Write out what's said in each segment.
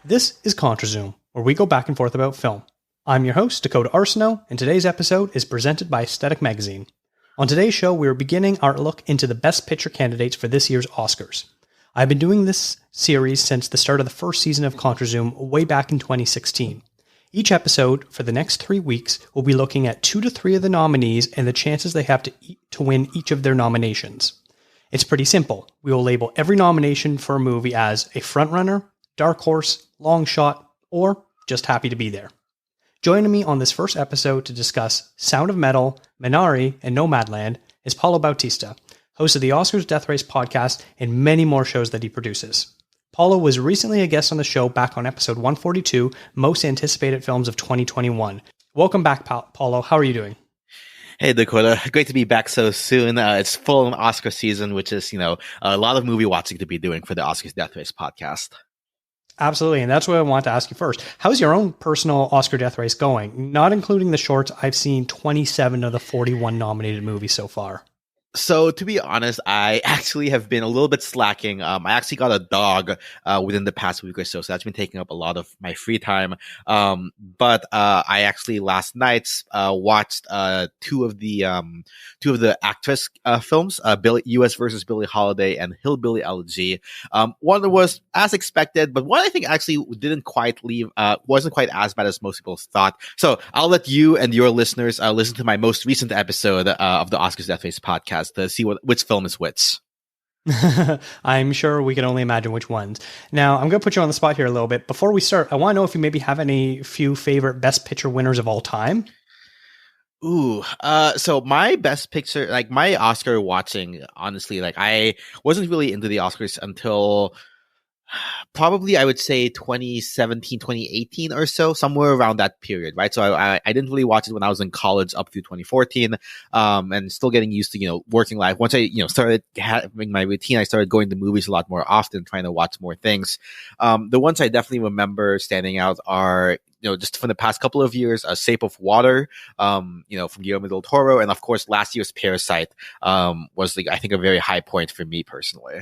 This is ContraZoom, where we go back and forth about film. I'm your host, Dakota Arsenault, and today's episode is presented by Aesthetic Magazine. On today's show, we're beginning our look into the Best Picture candidates for this year's Oscars. I've been doing this series since the start of the first season of ContraZoom way back in 2016. Each episode, for the next 3 weeks, will be looking at 2 to 3 of the nominees and the chances they have to win each of their nominations. It's pretty simple. We will label every nomination for a movie as a frontrunner, dark horse, long shot, or just happy to be there. Joining me on this first episode to discuss Sound of Metal, Minari and Nomadland is Paulo Bautista, host of the Oscars Death Race podcast and many more shows that he produces. Paulo was recently a guest on the show back on episode 142, Most Anticipated Films of 2021. Welcome back, Paulo. How are you doing? Hey, Dakota. Great to be back so soon. It's full Oscar season, which is, a lot of movie watching to be doing for the Oscars Death Race podcast. Absolutely, and that's what I want to ask you first. How's your own personal Oscar Death Race going? Not including the shorts, I've seen 27 of the 41 nominated movies so far. So, to be honest, I actually have been a little bit slacking. I actually got a dog within the past week or so that's been taking up a lot of my free time. But I actually last night watched two of the actress films, U.S. versus Billie Holiday and Hillbilly Elegy. One was as expected, but one I think actually wasn't quite as bad as most people thought. So I'll let you and your listeners listen to my most recent episode of the Oscars Death Race podcast to see which film is which. I'm sure we can only imagine which ones. Now, I'm going to put you on the spot here a little bit. Before we start, I want to know if you maybe have any few favorite Best Picture winners of all time. So my Best Picture, like my Oscar watching, honestly, like I wasn't really into the Oscars until probably I would say 2017, 2018 or so, somewhere around that period, right? So I didn't really watch it when I was in college up through 2014, and still getting used to, working life. Once I, started having my routine, I started going to movies a lot more often, trying to watch more things. The ones I definitely remember standing out are, just from the past couple of years, Shape of Water, from Guillermo del Toro, and of course last year's Parasite, was I think a very high point for me personally.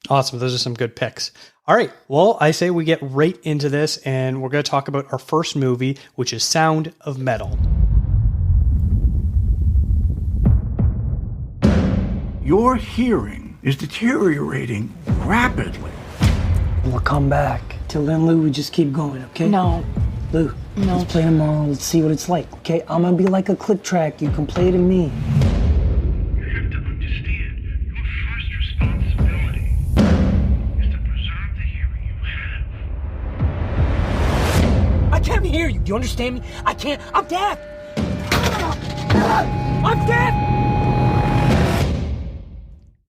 Awesome. Those are some good picks. All right. Well, I say we get right into this, and we're going to talk about our first movie, which is Sound of Metal. Your hearing is deteriorating rapidly. We'll come back. Till then, Lou, we just keep going, okay? No. Lou, no. Let's play tomorrow. Let's see what it's like, okay? I'm going to be like a click track. You can play to me. I can't hear you. Do you understand me? I can't. I'm deaf. I'm deaf.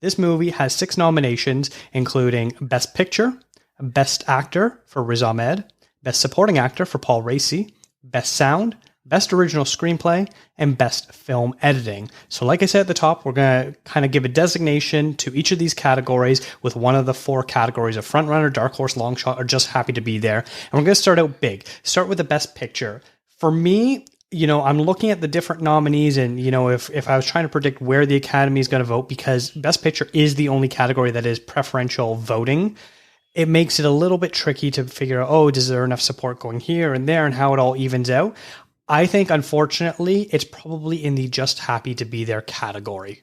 This movie has 6 nominations, including Best Picture, Best Actor for Riz Ahmed, Best Supporting Actor for Paul Raci, Best Sound, Best Original Screenplay, and Best Film Editing. So like I said at the top, we're going to kind of give a designation to each of these categories with one of the 4 categories of frontrunner, dark horse, long shot, or just happy to be there. And we're going to start out big. Start with the Best Picture. For me, I'm looking at the different nominees and, if I was trying to predict where the Academy is going to vote, because Best Picture is the only category that is preferential voting, it makes it a little bit tricky to figure out, is there enough support going here and there and how it all evens out. I think, unfortunately, it's probably in the just happy to be there category.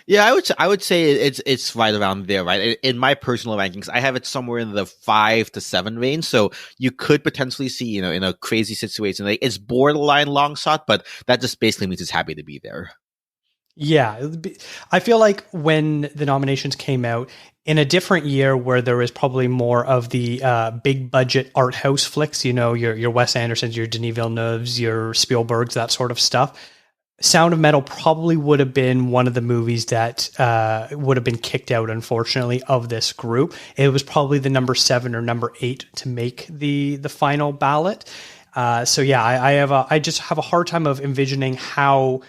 Yeah, I would say it's right around there, right? In my personal rankings, I have it somewhere in the 5 to 7 range. So you could potentially see, in a crazy situation, like it's borderline long shot, but that just basically means it's happy to be there. Yeah, I feel like when the nominations came out, in a different year where there is probably more of the big budget art house flicks, your Wes Andersons, your Denis Villeneuves, your Spielbergs, that sort of stuff, Sound of Metal probably would have been one of the movies that would have been kicked out, unfortunately, of this group. It was probably the number 7 or number 8 to make the final ballot. So yeah, I just have a hard time of envisioning how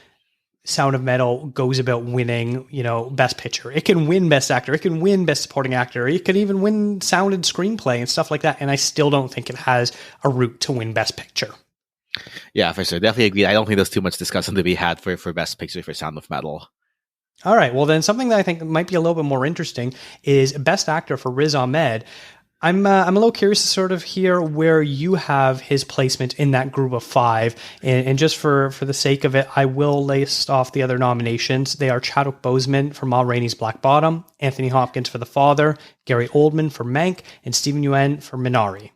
Sound of Metal goes about winning, Best Picture. It can win Best Actor. It can win Best Supporting Actor. It can even win Sound and Screenplay and stuff like that. And I still don't think it has a route to win Best Picture. Yeah, for sure. Definitely agree. I don't think there's too much discussion to be had for Best Picture for Sound of Metal. All right. Well, then something that I think might be a little bit more interesting is Best Actor for Riz Ahmed. I'm a little curious to sort of hear where you have his placement in that group of five, and just for the sake of it, I will list off the other nominations. They are Chadwick Boseman for Ma Rainey's Black Bottom, Anthony Hopkins for The Father, Gary Oldman for Mank, and Steven Yeun for Minari.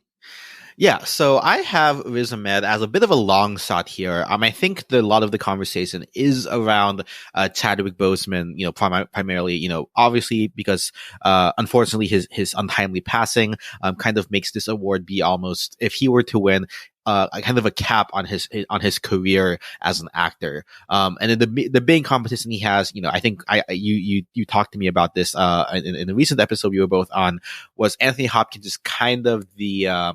Yeah, so I have Riz Ahmed as a bit of a long shot here. I think a lot of the conversation is around Chadwick Boseman, primarily, obviously because unfortunately his untimely passing kind of makes this award be almost, if he were to win, a kind of a cap on his career as an actor. And then the big competition he has, I think you talked to me about this in a recent episode we were both on, was Anthony Hopkins is kind of the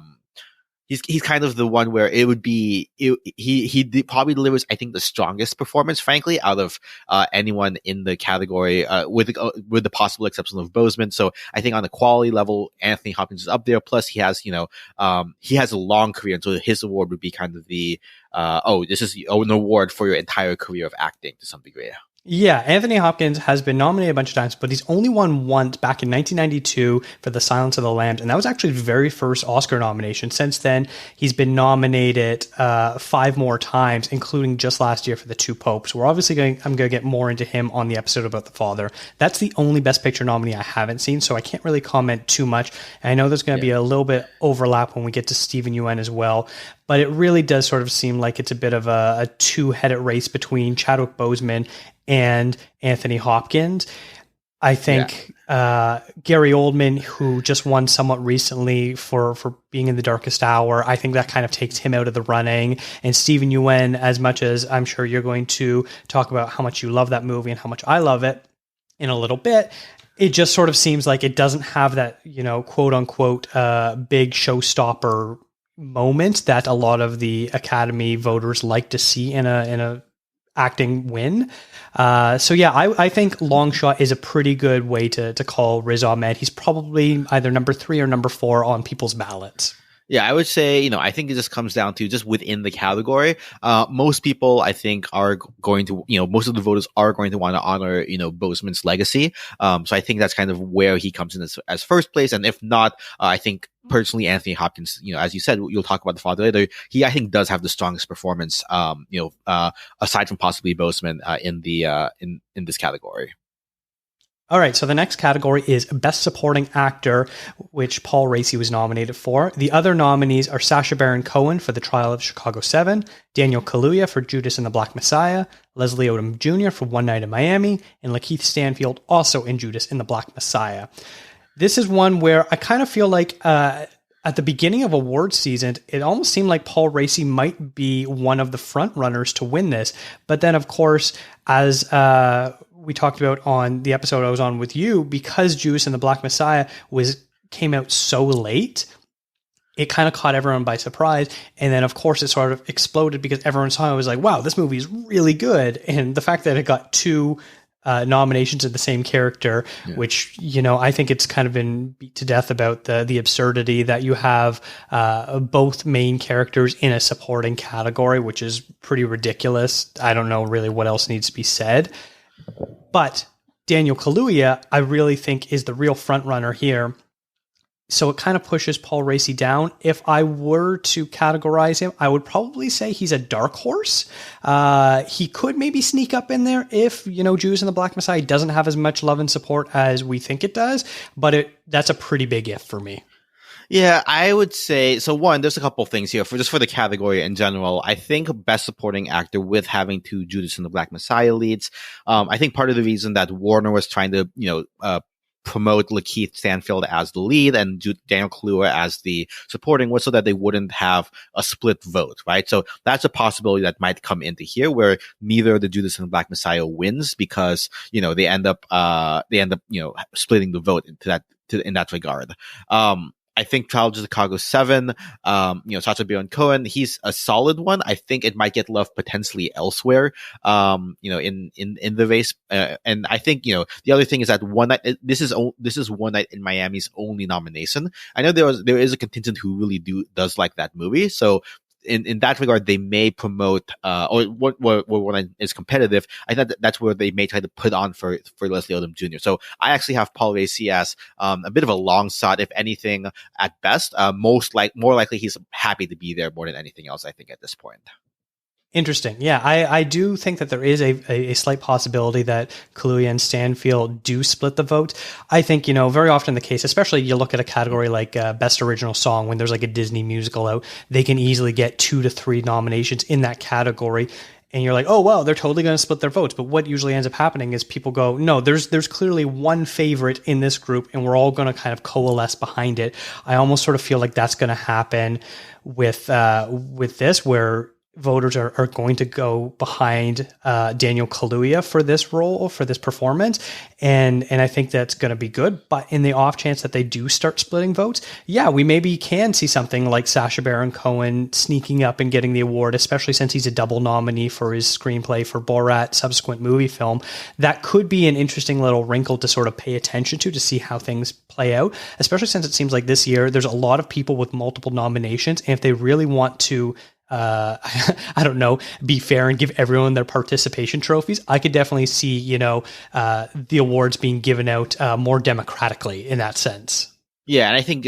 He's kind of the one where it would be he probably delivers, I think, the strongest performance, frankly, out of anyone in the category, with the possible exception of Boseman. So I think on the quality level, Anthony Hopkins is up there. Plus, he has he has a long career, and so his award would be kind of the this is an award for your entire career of acting to some degree. Yeah, Anthony Hopkins has been nominated a bunch of times, but he's only won once back in 1992 for The Silence of the Lambs, and that was actually his very first Oscar nomination. Since then, he's been nominated 5 more times, including just last year for The Two Popes. I'm going to get more into him on the episode about The Father. That's the only Best Picture nominee I haven't seen, so I can't really comment too much. And I know there's going to be a little bit overlap when we get to Steven Yeun as well. But it really does sort of seem like it's a bit of a two-headed race between Chadwick Boseman and Anthony Hopkins. I think Gary Oldman, who just won somewhat recently for being in The Darkest Hour, I think that kind of takes him out of the running. And Steven Yeun, as much as I'm sure you're going to talk about how much you love that movie and how much I love it in a little bit, it just sort of seems like it doesn't have that, quote unquote, big showstopper moment that a lot of the Academy voters like to see in a acting win. So yeah, I think long shot is a pretty good way to call Riz Ahmed. He's probably either number 3 or number 4 on people's ballots. Yeah, I would say, I think it just comes down to just within the category. Most people, I think, are going to, most of the voters are going to want to honor, Boseman's legacy. So I think that's kind of where he comes in as first place. And if not, I think personally, Anthony Hopkins, as you said, you'll talk about The Father later. He, I think, does have the strongest performance, aside from possibly Boseman, in this category. All right, so the next category is Best Supporting Actor, which Paul Raci was nominated for. The other nominees are Sacha Baron Cohen for The Trial of Chicago 7, Daniel Kaluuya for Judas and the Black Messiah, Leslie Odom Jr. for One Night in Miami, and Lakeith Stanfield also in Judas and the Black Messiah. This is one where I kind of feel like at the beginning of awards season, it almost seemed like Paul Raci might be one of the front runners to win this. But then, of course, as we talked about on the episode I was on with you, because Judas and the Black Messiah came out so late, it kind of caught everyone by surprise. And then, of course, it sort of exploded because everyone saw it, was like, wow, this movie is really good. And the fact that it got 2 nominations of the same character, which, I think it's kind of been beat to death about the absurdity that you have both main characters in a supporting category, which is pretty ridiculous. I don't know really what else needs to be said. But Daniel Kaluuya, I really think, is the real front runner here. So it kind of pushes Paul Raci down. If I were to categorize him, I would probably say he's a dark horse. He could maybe sneak up in there if, Judas and the Black Messiah doesn't have as much love and support as we think it does. But that's a pretty big if for me. Yeah, I would say, so one, there's a couple things here for the category in general. I think Best Supporting Actor with having 2 Judas and the Black Messiah leads. I think part of the reason that Warner was trying to, promote Lakeith Stanfield as the lead and Daniel Kaluuya as the supporting was so that they wouldn't have a split vote, right? So that's a possibility that might come into here where neither the Judas and the Black Messiah wins because, they end up splitting the vote in that regard. I think Trial of Chicago 7, Sacha Baron Cohen, he's a solid one. I think it might get love potentially elsewhere, in the race. And I think, the other thing is that One Night, this is One Night in Miami's only nomination. I know there is a contingent who really does like that movie. So in that regard, they may promote or what is competitive. I thought that's where they may try to put on for Leslie Odom Jr. So I actually have Paul Raci as a bit of a long shot, if anything, at best. More likely he's happy to be there more than anything else, I think, at this point. Interesting. Yeah, I do think that there is a slight possibility that Kaluuya and Stanfield do split the vote. I think, very often the case, especially you look at a category like Best Original Song, when there's like a Disney musical out, they can easily get 2 to 3 nominations in that category. And you're like, oh, well, they're totally going to split their votes. But what usually ends up happening is people go, no, there's clearly one favorite in this group, and we're all going to kind of coalesce behind it. I almost sort of feel like that's going to happen with this, where voters are going to go behind Daniel Kaluuya for this role, for this performance. And I think that's going to be good. But in the off chance that they do start splitting votes, yeah, we maybe can see something like Sacha Baron Cohen sneaking up and getting the award, especially since he's a double nominee for his screenplay for Borat subsequent movie film. That could be an interesting little wrinkle to sort of pay attention to see how things play out, especially since it seems like this year there's a lot of people with multiple nominations. And if they really want to I don't know, be fair and give everyone their participation trophies, I could definitely see, the awards being given out more democratically in that sense. Yeah, and I think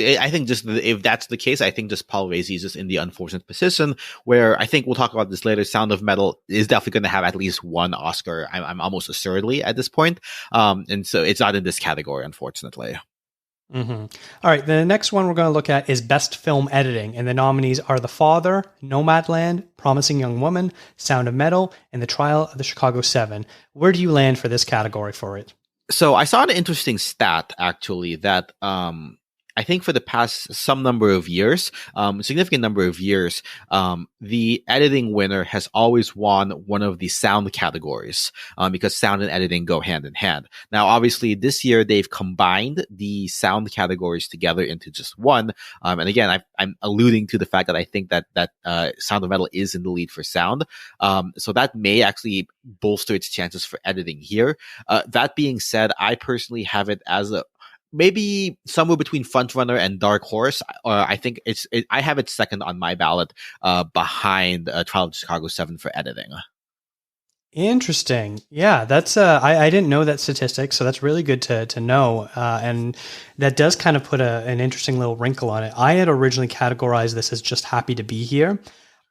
just if that's the case, I think just Paul Raci is just in the unfortunate position where I think we'll talk about this later. Sound of Metal is definitely going to have at least one Oscar. I'm almost assuredly at this point, and so it's not in this category, unfortunately. Mm-hmm. All right, the next one we're going to look at is Best Film Editing, and the nominees are The Father, Nomadland, Promising Young Woman, Sound of Metal, and The Trial of the Chicago 7. Where do you land for this category for it? So I saw an interesting stat, actually, that I think for the past significant number of years, the editing winner has always won one of the sound categories, because sound and editing go hand in hand. Now, obviously, this year they've combined the sound categories together into just one. And again, I'm alluding to the fact that I think that Sound of Metal is in the lead for sound. So that may actually bolster its chances for editing here. That being said, I personally have it as maybe somewhere between frontrunner and dark horse. I think I have it second on my ballot, behind Trial of Chicago 7 for editing. Interesting. Yeah, that's I didn't know that statistic, so that's really good to know. And that does kind of put an interesting little wrinkle on it. I had originally categorized this as just happy to be here.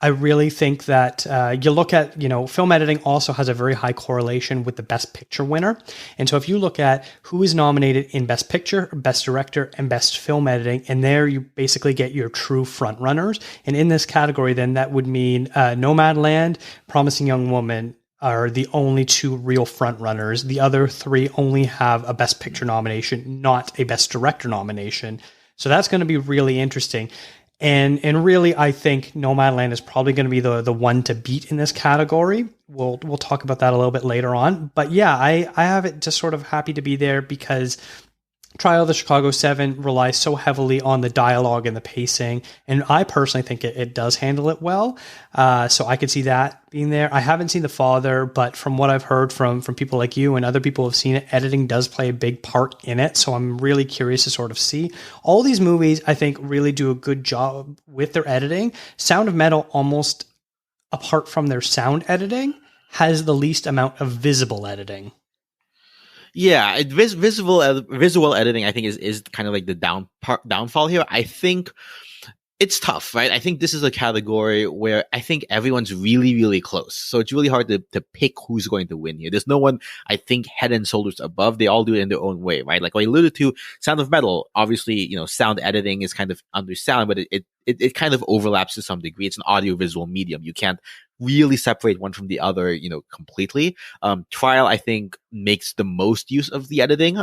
I really think that you look at, film editing also has a very high correlation with the Best Picture winner. And so if you look at who is nominated in Best Picture, Best Director, and Best Film Editing, and there you basically get your true front runners. And in this category, then that would mean Nomadland, Promising Young Woman are the only 2 real front runners. The other 3 only have a Best Picture nomination, not a Best Director nomination. So that's going to be really interesting. And really, I think Nomadland is probably going to be the one to beat in this category. We'll talk about that a little bit later on. But yeah, I have it just sort of happy to be there because Trial of the Chicago 7 relies so heavily on the dialogue and the pacing, and I personally think it does handle it well. So I could see that being there. I haven't seen The Father, but from what I've heard from people like you and other people who have seen it, editing does play a big part in it. So I'm really curious to sort of see. All these movies, I think, really do a good job with their editing. Sound of Metal, almost apart from their sound editing, has the least amount of visible editing. Yeah, visual editing, I think, is kind of like the downfall here. I think it's tough, right? I think this is a category where I think everyone's really, really close. So it's really hard to pick who's going to win here. There's no one, I think, head and shoulders above. They all do it in their own way, right? Like I alluded to, Sound of Metal, obviously, sound editing is kind of under sound, but it kind of overlaps to some degree. It's an audio-visual medium. You can't really separate one from the other, completely. Trial, I think, makes the most use of the editing,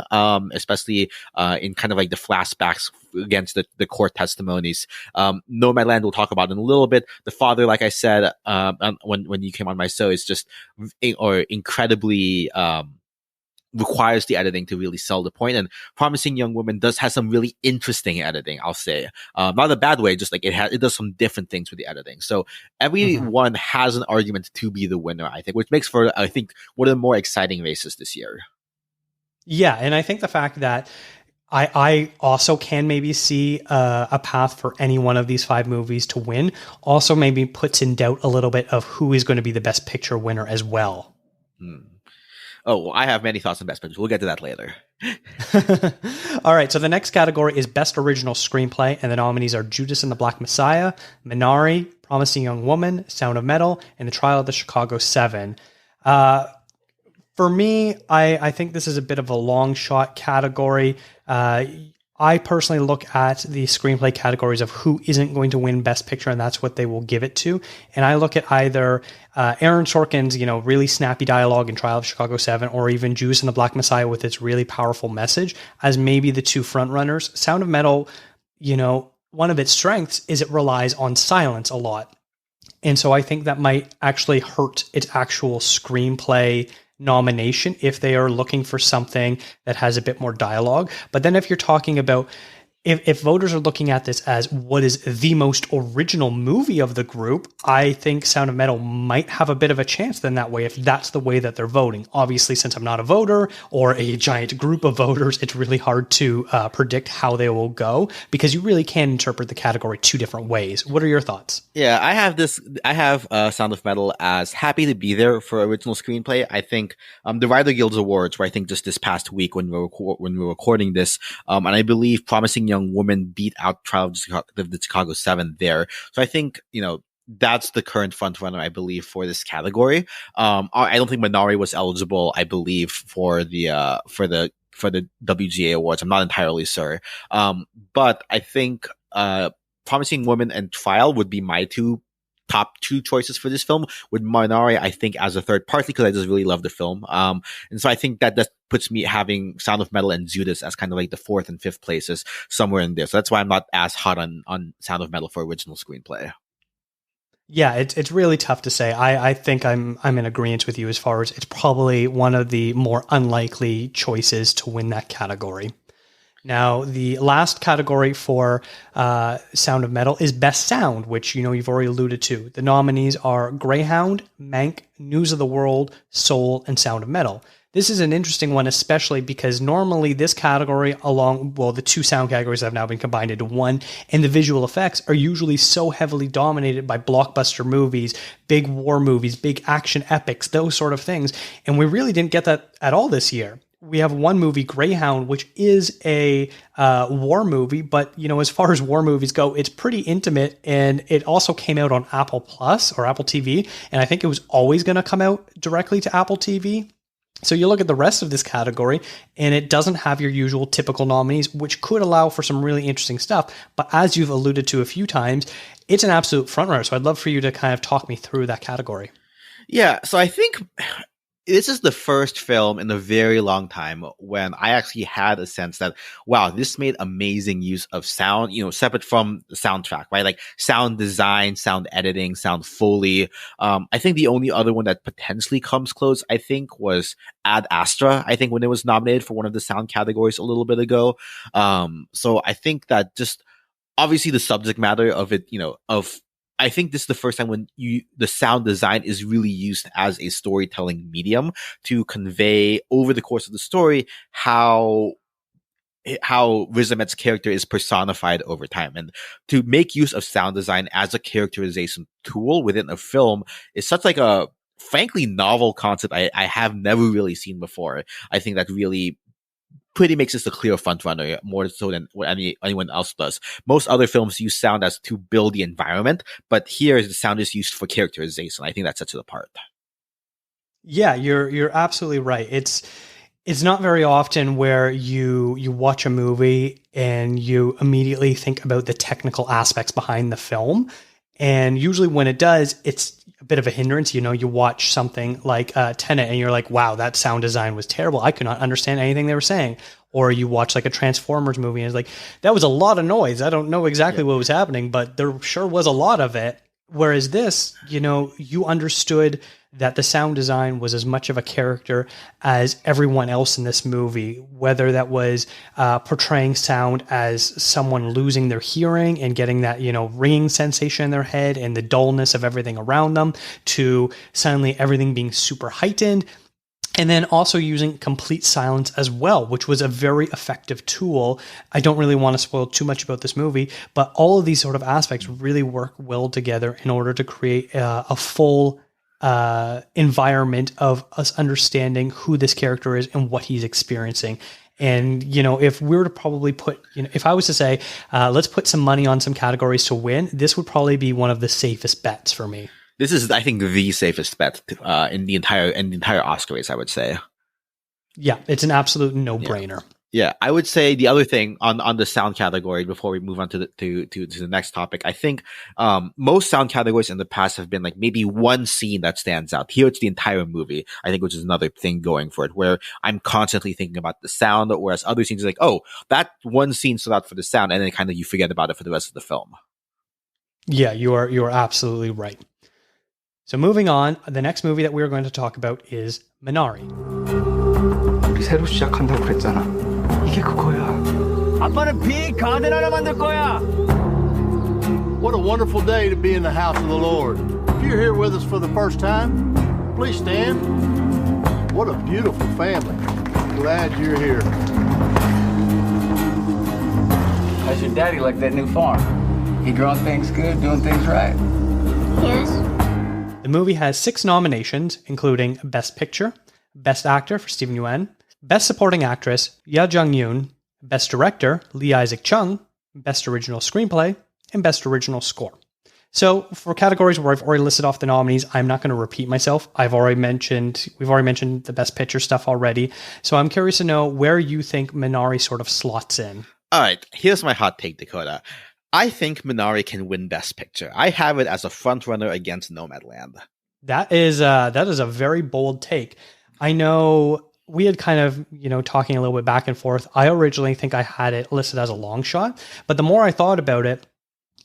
especially in kind of like the flashbacks against the court testimonies. Nomadland we'll talk about in a little bit. The Father, like I said, when you came on my show, is just incredibly requires the editing to really sell the point. And Promising Young Woman has some really interesting editing, I'll say. Not a bad way, just like it does some different things with the editing. So everyone has an argument to be the winner, I think, which makes for, I think, one of the more exciting races this year. Yeah, and I think the fact that I also can maybe see a path for any one of these 5 movies to win. Also maybe puts in doubt a little bit of who is going to be the Best Picture winner as well. Oh, well, I have many thoughts on Best Picture. We'll get to that later. All right, so the next category is Best Original Screenplay, and the nominees are Judas and the Black Messiah, Minari, Promising Young Woman, Sound of Metal, and The Trial of the Chicago 7. For me, I think this is a bit of a long shot category. I personally look at the screenplay categories of who isn't going to win Best Picture, and that's what they will give it to. And I look at either Aaron Sorkin's, really snappy dialogue in Trial of Chicago 7, or even Judas and the Black Messiah with its really powerful message as maybe the 2 front runners. Sound of Metal, one of its strengths is it relies on silence a lot. And so I think that might actually hurt its actual screenplay nomination if they are looking for something that has a bit more dialogue. But then if you're talking about if voters are looking at this as what is the most original movie of the group, I think Sound of Metal might have a bit of a chance then that way if that's the way that they're voting. Obviously, since I'm not a voter or a giant group of voters, it's really hard to predict how they will go because you really can interpret the category 2 different ways. What are your thoughts? Yeah, I have Sound of Metal as happy to be there for original screenplay. I think the Writer Guild's Awards were, I think, just this past week when we were recording this, and I believe Promising Young Woman beat out Trial of the Chicago 7 there. So I think, that's the current front runner, I believe, for this category. I don't think Minari was eligible, I believe, for the WGA Awards. I'm not entirely sure. But I think Promising Woman and Trial would be my top 2 choices for this film, with Minari, I think, as a third, partly because I just really love the film. And so I think that puts me having Sound of Metal and Judas as kind of like the 4th and 5th places somewhere in there. So that's why I'm not as hot on Sound of Metal for original screenplay. Yeah, it's really tough to say. I think I'm in agreement with you as far as it's probably one of the more unlikely choices to win that category. Now, the last category for Sound of Metal is Best Sound, which you've already alluded to. The nominees are Greyhound, Mank, News of the World, Soul, and Sound of Metal. This is an interesting one, especially because normally this category the 2 sound categories have now been combined into one, and the visual effects are usually so heavily dominated by blockbuster movies, big war movies, big action epics, those sort of things. And we really didn't get that at all this year. We have one movie, Greyhound, which is a war movie, but as far as war movies go, it's pretty intimate, and it also came out on Apple Plus or Apple TV, and I think it was always going to come out directly to Apple TV. So you look at the rest of this category, and it doesn't have your usual typical nominees, which could allow for some really interesting stuff. But as you've alluded to a few times, it's an absolute frontrunner. So I'd love for you to kind of talk me through that category. Yeah, so I think this is the first film in a very long time when I actually had a sense that, wow, this made amazing use of sound, separate from the soundtrack, right? Like sound design, sound editing, sound Foley. I think the only other one that potentially comes close, I think, was Ad Astra, I think, when it was nominated for one of the sound categories a little bit ago. So I think that just obviously the subject matter of it, I think this is the first time when the sound design is really used as a storytelling medium to convey over the course of the story how Riz Ahmed's character is personified over time. And to make use of sound design as a characterization tool within a film is such like a frankly novel concept I have never really seen before. I think that really pretty makes this a clear frontrunner, more so than what anyone else does. Most other films use sound as to build the environment, but here the sound is used for characterization. I think that sets it apart. Yeah, you're absolutely right. It's not very often where you watch a movie and you immediately think about the technical aspects behind the film. And usually when it does, it's a bit of a hindrance. You watch something like Tenet and you're like, wow, that sound design was terrible. I could not understand anything they were saying. Or you watch like a Transformers movie and it's like, that was a lot of noise. I don't know exactly what was happening, but there sure was a lot of it. Whereas this, you understood that the sound design was as much of a character as everyone else in this movie, whether that was portraying sound as someone losing their hearing and getting that, ringing sensation in their head and the dullness of everything around them, to suddenly everything being super heightened. And then also using complete silence as well, which was a very effective tool. I don't really want to spoil too much about this movie, but all of these sort of aspects really work well together in order to create a full environment of us understanding who this character is and what he's experiencing. And, if we were to probably put, if I was to say, let's put some money on some categories to win, this would probably be one of the safest bets for me. This is, I think, the safest bet in the entire Oscar race, I would say. Yeah, it's an absolute no-brainer. Yeah, I would say the other thing on the sound category before we move on to the next topic, I think most sound categories in the past have been like maybe one scene that stands out. Here it's the entire movie, I think, which is another thing going for it, where I'm constantly thinking about the sound, whereas other scenes are like, oh, that one scene stood out for the sound, and then kind of you forget about it for the rest of the film. Yeah, you are absolutely right. So moving on, the next movie that we're going to talk about is Minari. 우리 새로 시작한다고 그랬잖아. 이게 그거야. 아빠는 빅 가든 하나 만들 거야. What a wonderful day to be in the house of the Lord. If you're here with us for the first time, please stand. What a beautiful family. Glad you're here. How's your daddy like that new farm? He growing things good, doing things right? Yes. The movie has 6 nominations, including Best Picture, Best Actor for Steven Yeun, Best Supporting Actress, Yuh-jung, Best Director, Lee Isaac Chung, Best Original Screenplay, and Best Original Score. So for categories where I've already listed off the nominees, I'm not going to repeat myself. We've already mentioned the Best Picture stuff already. So I'm curious to know where you think Minari sort of slots in. All right, here's my hot take, Dakota. I think Minari can win Best Picture. I have it as a front runner against Nomadland. That is a very bold take. I know we had kind of, talking a little bit back and forth. I originally think I had it listed as a long shot, but the more I thought about it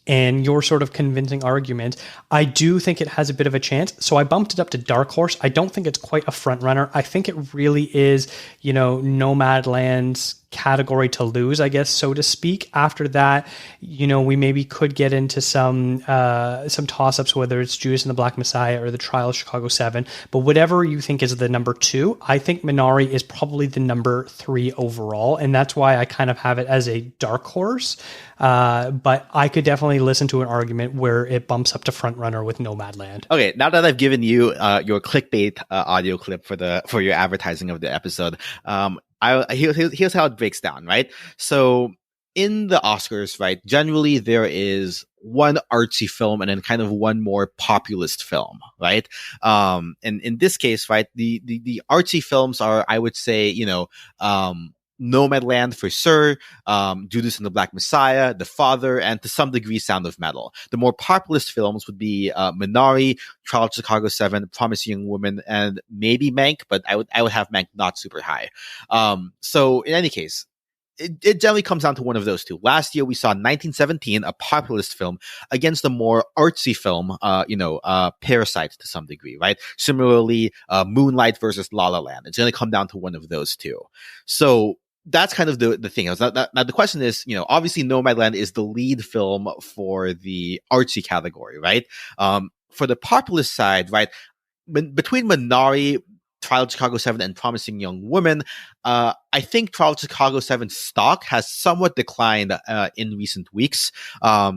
and your sort of convincing argument, I do think it has a bit of a chance. So I bumped it up to dark horse. I don't think it's quite a front runner. I think it really is, Nomadland's category to lose, I guess, so to speak. After that, we maybe could get into some toss-ups, whether it's Judas and the Black Messiah or the Trial of Chicago 7. But whatever you think is the number 2, I think Minari is probably the number 3 overall, and that's why I kind of have it as a dark horse. But I could definitely listen to an argument where it bumps up to front runner with Nomadland. Okay, now that I've given you your clickbait audio clip for your advertising of the episode, here's how it breaks down, right? So in the Oscars, right, generally there is one artsy film and then kind of one more populist film, right? And in this case, right, the artsy films are, I would say, Nomadland for sure, Judas and the Black Messiah, The Father, and to some degree Sound of Metal. The more populist films would be Minari, Trial of Chicago 7, Promising Young Woman, and maybe Mank, but I would have Mank not super high. So in any case, it generally comes down to one of those two. Last year we saw 1917, a populist film, against a more artsy film, Parasite to some degree, right? Similarly, Moonlight versus La La Land. It's going to come down to one of those two. So that's kind of the thing. Now the question is, obviously Nomadland is the lead film for the artsy category, right? For the populist side, right, between Minari, Trial of Chicago 7, and Promising Young Woman, I think Trial of Chicago 7's stock has somewhat declined in recent weeks,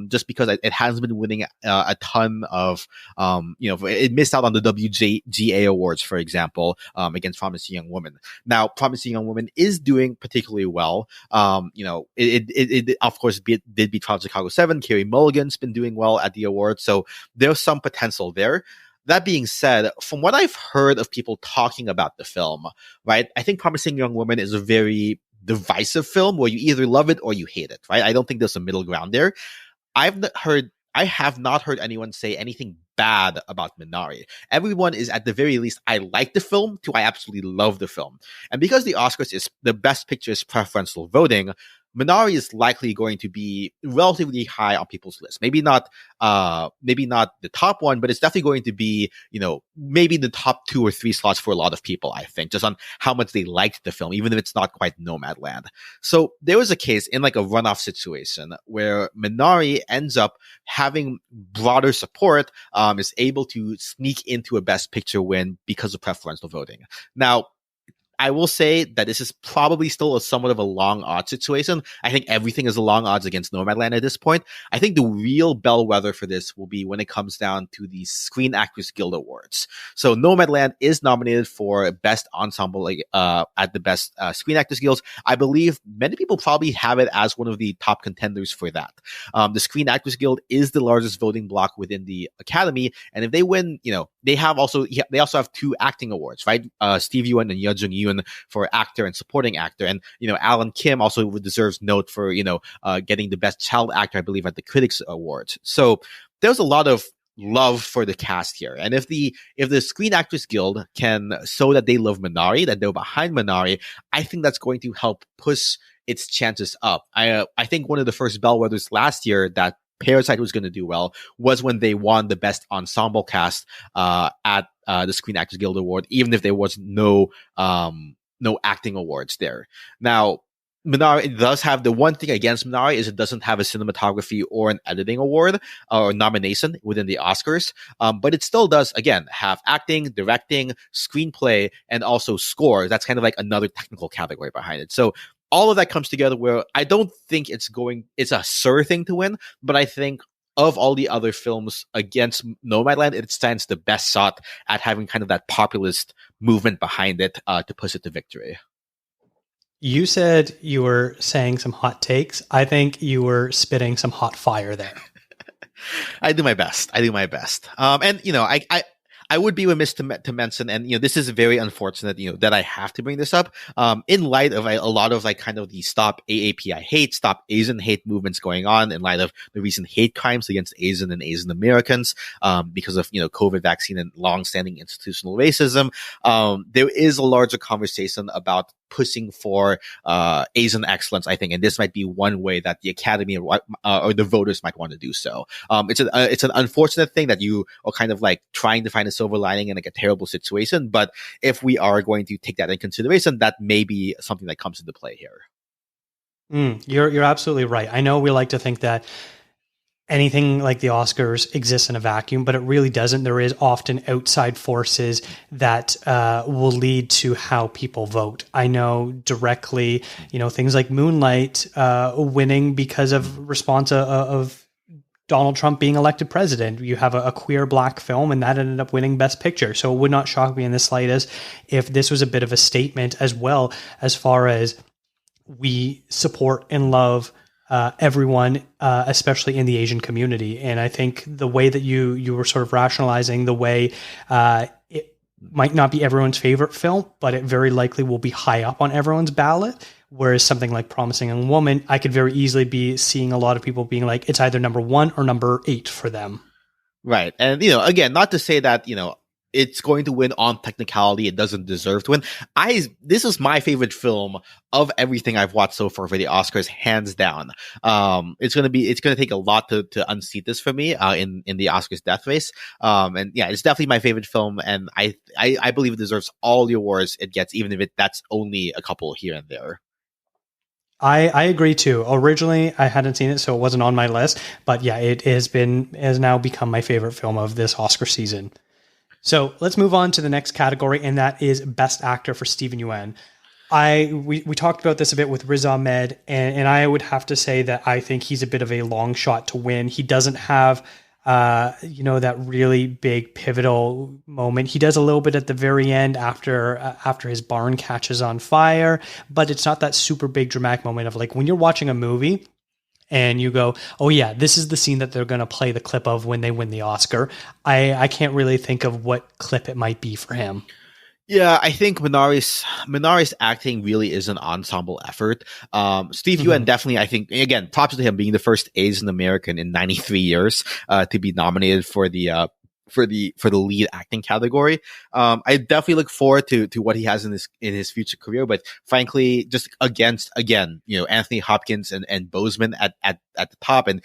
just because it hasn't been winning a ton of, it missed out on the WGA awards, for example, against Promising Young Woman. Now, Promising Young Woman is doing particularly well. It of course did beat Trial of Chicago 7. Carey Mulligan's been doing well at the awards, so there's some potential there. That being said, from what I've heard of people talking about the film, right, I think Promising Young Woman is a very divisive film where you either love it or you hate it, right? I don't think there's a middle ground there. I have not heard anyone say anything bad about Minari. Everyone is, at the very least, I like the film to I absolutely love the film. And because the Oscars is the Best Picture is preferential voting, Minari is likely going to be relatively high on people's list. Maybe not the top one, but it's definitely going to be, maybe the top 2 or 3 slots for a lot of people, I think, just on how much they liked the film, even if it's not quite Nomadland. So there was a case in like a runoff situation where Minari ends up having broader support, is able to sneak into a Best Picture win because of preferential voting. Now, I will say that this is probably still somewhat of a long odds situation. I think everything is a long odds against Nomadland at this point. I think the real bellwether for this will be when it comes down to the Screen Actors Guild Awards. So Nomadland is nominated for Best Ensemble at the Best Screen Actors Guilds. I believe many people probably have it as one of the top contenders for that. The Screen Actors Guild is the largest voting block within the Academy, and if they win, they also have 2 acting awards, right? Steve Yeun and Yuh-jung for actor and supporting actor, and Alan Kim also deserves note for getting the Best Child Actor, I believe, at the Critics Awards. So there's a lot of love for the cast here, and if the Screen Actors Guild can show that they love Minari, that they're behind Minari, I think that's going to help push its chances up. I think one of the first bellwethers last year that Parasite was going to do well was when they won the Best Ensemble Cast at the Screen Actors Guild Award, even if there was no acting awards there. Now, Minari does have the one thing against Minari is it doesn't have a cinematography or an editing award or nomination within the Oscars, but it still does, again, have acting, directing, screenplay, and also score. That's kind of like another technical category behind it. So all of that comes together where I don't think it's a sure thing to win, but I think of all the other films against Nomadland, it stands the best shot at having kind of that populist movement behind it to push it to victory. You said you were saying some hot takes. I think you were spitting some hot fire there. I do my best. And I would be remiss to mention, and this is very unfortunate, that I have to bring this up. In light of a lot of kind of the Stop AAPI hate, Stop Asian hate movements going on, in light of the recent hate crimes against Asian and Asian Americans, because of COVID vaccine and long-standing institutional racism, there is a larger conversation about pushing for Asian excellence, I think, and this might be one way that the Academy or the voters might want to do so. It's an unfortunate thing that you are kind of trying to find a silver lining in a terrible situation, but if we are going to take that in consideration, that may be something that comes into play here. You're absolutely right. I know we like to think that anything like the Oscars exists in a vacuum, but it really doesn't. There is often outside forces that will lead to how people vote. I know directly, things like Moonlight winning because of response of Donald Trump being elected president. You have a queer black film, and that ended up winning Best Picture. So it would not shock me in the slightest if this was a bit of a statement as well, as far as we support and love everyone, especially in the Asian community. And I think the way that you were sort of rationalizing the way it might not be everyone's favorite film, but it very likely will be high up on everyone's ballot. Whereas something like Promising Young Woman, I could very easily be seeing a lot of people being like, it's either number 1 or number 8 for them. Right. And, again, not to say that, it's going to win on technicality. It doesn't deserve to win. This is my favorite film of everything I've watched so far for the Oscars, hands down. It's going to take a lot to unseat this for me in the Oscars death race. And yeah, it's definitely my favorite film, and I believe it deserves all the awards it gets, even if that's only a couple here and there. I agree too. Originally, I hadn't seen it, so it wasn't on my list. But yeah, it has now become my favorite film of this Oscar season. So let's move on to the next category, and that is Best Actor for Steven Yeun. We talked about this a bit with Riz Ahmed, and I would have to say that I think he's a bit of a long shot to win. He doesn't have, that really big pivotal moment. He does a little bit at the very end after his barn catches on fire, but it's not that super big dramatic moment of when you're watching a movie and you go, oh yeah, this is the scene that they're going to play the clip of when they win the Oscar. I can't really think of what clip it might be for him. Yeah, I think Minari's acting really is an ensemble effort. Steve Yeun definitely, I think, again, props to him being the first Asian American in 93 years to be nominated for the lead acting category. I definitely look forward to what he has in his future career, but frankly, just against Anthony Hopkins and Boseman at the top, and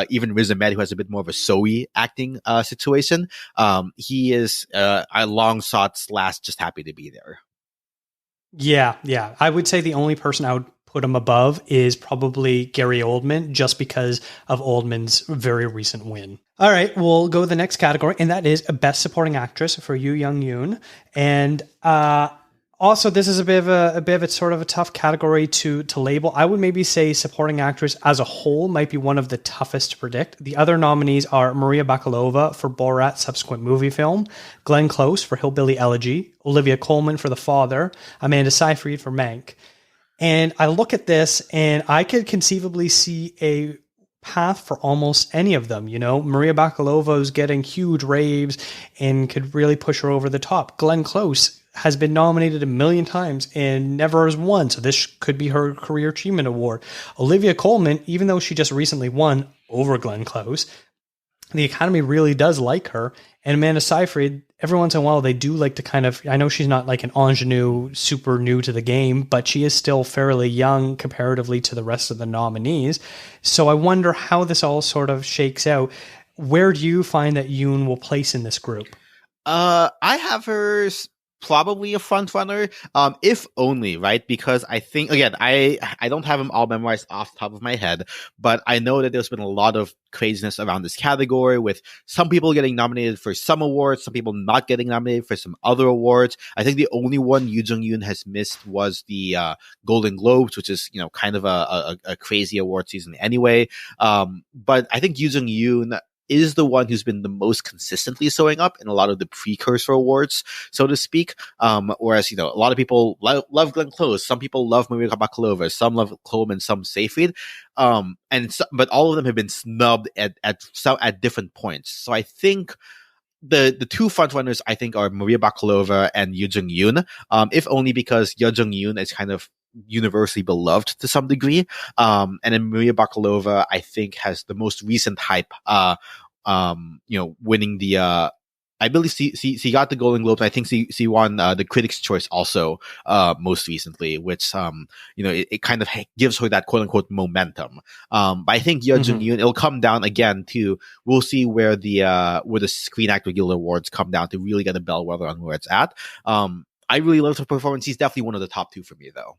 even Riz Ahmed, who has a bit more of a showy acting situation. He is a long shot / just happy to be there. Yeah. I would say the only person I would put him above is probably Gary Oldman, just because of Oldman's very recent win. All right, we'll go to the next category, and that is Best Supporting Actress for Youn. And Also, this is a bit of a sort of a tough category to label. I would maybe say supporting actress as a whole might be one of the toughest to predict. The other nominees are Maria Bakalova for Borat's subsequent movie film, Glenn Close for Hillbilly Elegy, Olivia Colman for The Father, Amanda Seyfried for Mank. And I look at this and I could conceivably see a path for almost any of them. You know, Maria Bakalova is getting huge raves and could really push her over the top. Glenn Close has been nominated a million times and never has won, so this could be her Career Achievement Award. Olivia Colman, even though she just recently won over Glenn Close, the Academy really does like her. And Amanda Seyfried, every once in a while, they do like to kind of, I know she's not like an ingenue, super new to the game, but she is still fairly young comparatively to the rest of the nominees. So I wonder how this all sort of shakes out. Where do you find that Youn will place in this group? I have her probably a front runner, if only, right? Because I think, again, I don't have them all memorized off the top of my head, but I know that there's been a lot of craziness around this category, with some people getting nominated for some awards, some people not getting nominated for some other awards. I think the only one Yuh-jung has missed was the Golden Globes, which is, you know, kind of a crazy award season anyway. But I think Yuh-jung is the one who's been the most consistently showing up in a lot of the precursor awards, so to speak. Whereas, you know, a lot of people love Glenn Close, some people love Maria Bakalova, some love Coleman, some Seyfried. But all of them have been snubbed at different points. So I think the two frontrunners, I think, are Maria Bakalova and Yuh-jung, if only because Yuh-jung is kind of universally beloved to some degree. And then Maria Bakalova, I think, has the most recent hype, winning the, I believe she got the Golden Globes. I think she won the Critics' Choice also most recently, which it kind of gives her that quote unquote momentum. But I think Yuh-jung, it'll come down again to, we'll see where the Screen Actor Guild Awards come down to really get a bellwether on where it's at. I really loved her performance. She's definitely one of the top two for me, though.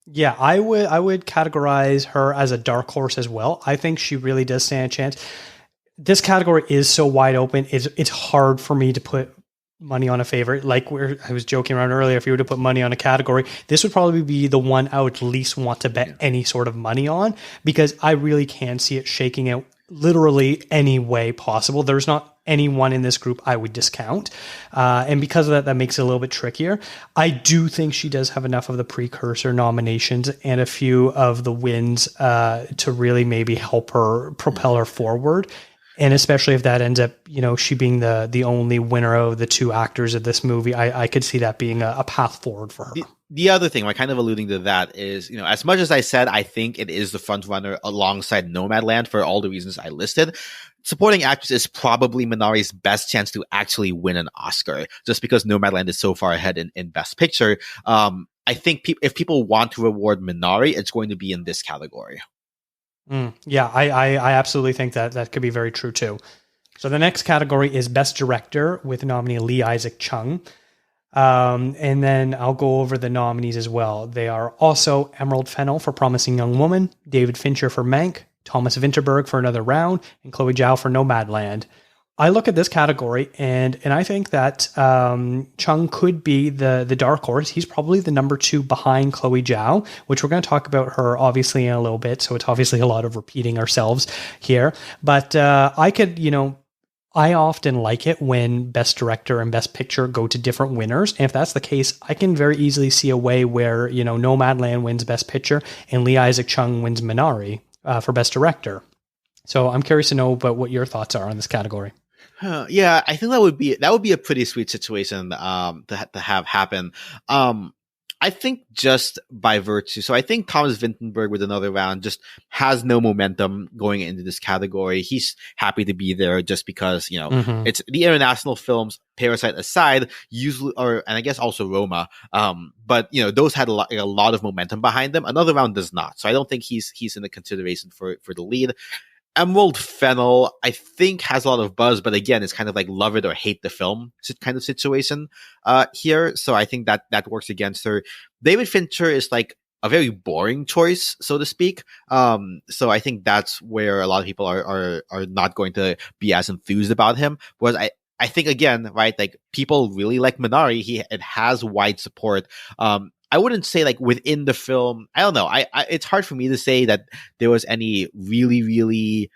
Yeah, I would categorize her as a dark horse as well. I think she really does stand a chance. This category is so wide open. It's hard for me to put money on a favorite. Like I was joking around earlier, if you were to put money on a category, this would probably be the one I would least want to bet any sort of money on, because I really can see it shaking out literally any way possible. There's not anyone in this group I would discount. And because of that makes it a little bit trickier. I do think she does have enough of the precursor nominations and a few of the wins to really maybe help her propel her forward. And especially if that ends up, she being the only winner of the two actors of this movie, I could see that being a path forward for her. The other thing, kind of alluding to that, is, as much as I said, I think it is the front runner alongside Nomadland for all the reasons I listed, supporting actress is probably Minari's best chance to actually win an Oscar, just because Nomadland is so far ahead in Best Picture. I think if people want to reward Minari, it's going to be in this category. Yeah, I absolutely think that could be very true too. So the next category is Best Director with nominee Lee Isaac Chung. And then I'll go over the nominees as well. They are also Emerald Fennell for Promising Young Woman, David Fincher for Mank, Thomas Vinterberg for Another Round, and Chloe Zhao for Nomadland. I look at this category and I think that Chung could be the dark horse. He's probably the number 2 behind Chloe Zhao, which we're going to talk about her obviously in a little bit. So it's obviously a lot of repeating ourselves here. But I often like it when Best Director and Best Picture go to different winners. And if that's the case, I can very easily see a way where, Nomadland wins Best Picture and Lee Isaac Chung wins Minari for Best Director. So I'm curious to know about what your thoughts are on this category. Yeah, I think that would be a pretty sweet situation to have happen. I think just by virtue, so I think Thomas Vinterberg with Another Round just has no momentum going into this category. He's happy to be there just because, it's the international films, Parasite aside, usually, and I guess also Roma. But those had a lot of momentum behind them. Another Round does not. So I don't think he's in the consideration for the lead. Emerald Fennell, I think, has a lot of buzz, but again, it's kind of like love it or hate the film kind of situation here. So I think that works against her. David Fincher is like a very boring choice, so to speak. So I think that's where a lot of people are not going to be as enthused about him. Whereas I think again, right, like people really like Minari. It has wide support. I wouldn't say like within the film. I don't know. I it's hard for me to say that there was any really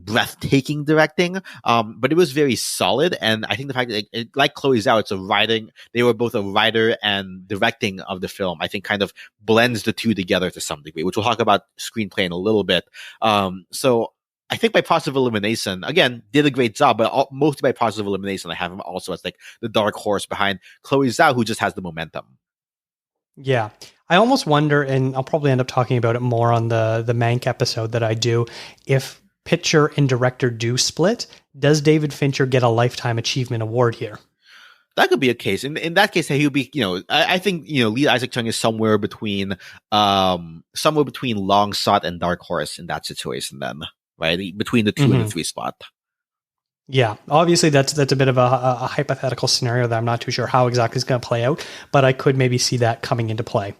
breathtaking directing. But it was very solid, and I think the fact that like Chloe Zhao, it's a writing. They were both a writer and directing of the film. I think kind of blends the two together to some degree, which we'll talk about screenplay in a little bit. So I think by process of elimination, again, did a great job, but mostly by process of elimination, I have him also as like the dark horse behind Chloe Zhao, who just has the momentum. Yeah. I almost wonder, and I'll probably end up talking about it more on the Mank episode that I do, if picture and director do split, does David Fincher get a Lifetime Achievement Award here? That could be a case. In that case, he would be, I think, Lee Isaac Chung is somewhere between Long Shot and Dark Horse in that situation then, right? Between the 2 and the 3 spot. Yeah, obviously that's a bit of a hypothetical scenario that I'm not too sure how exactly it's going to play out, but I could maybe see that coming into play.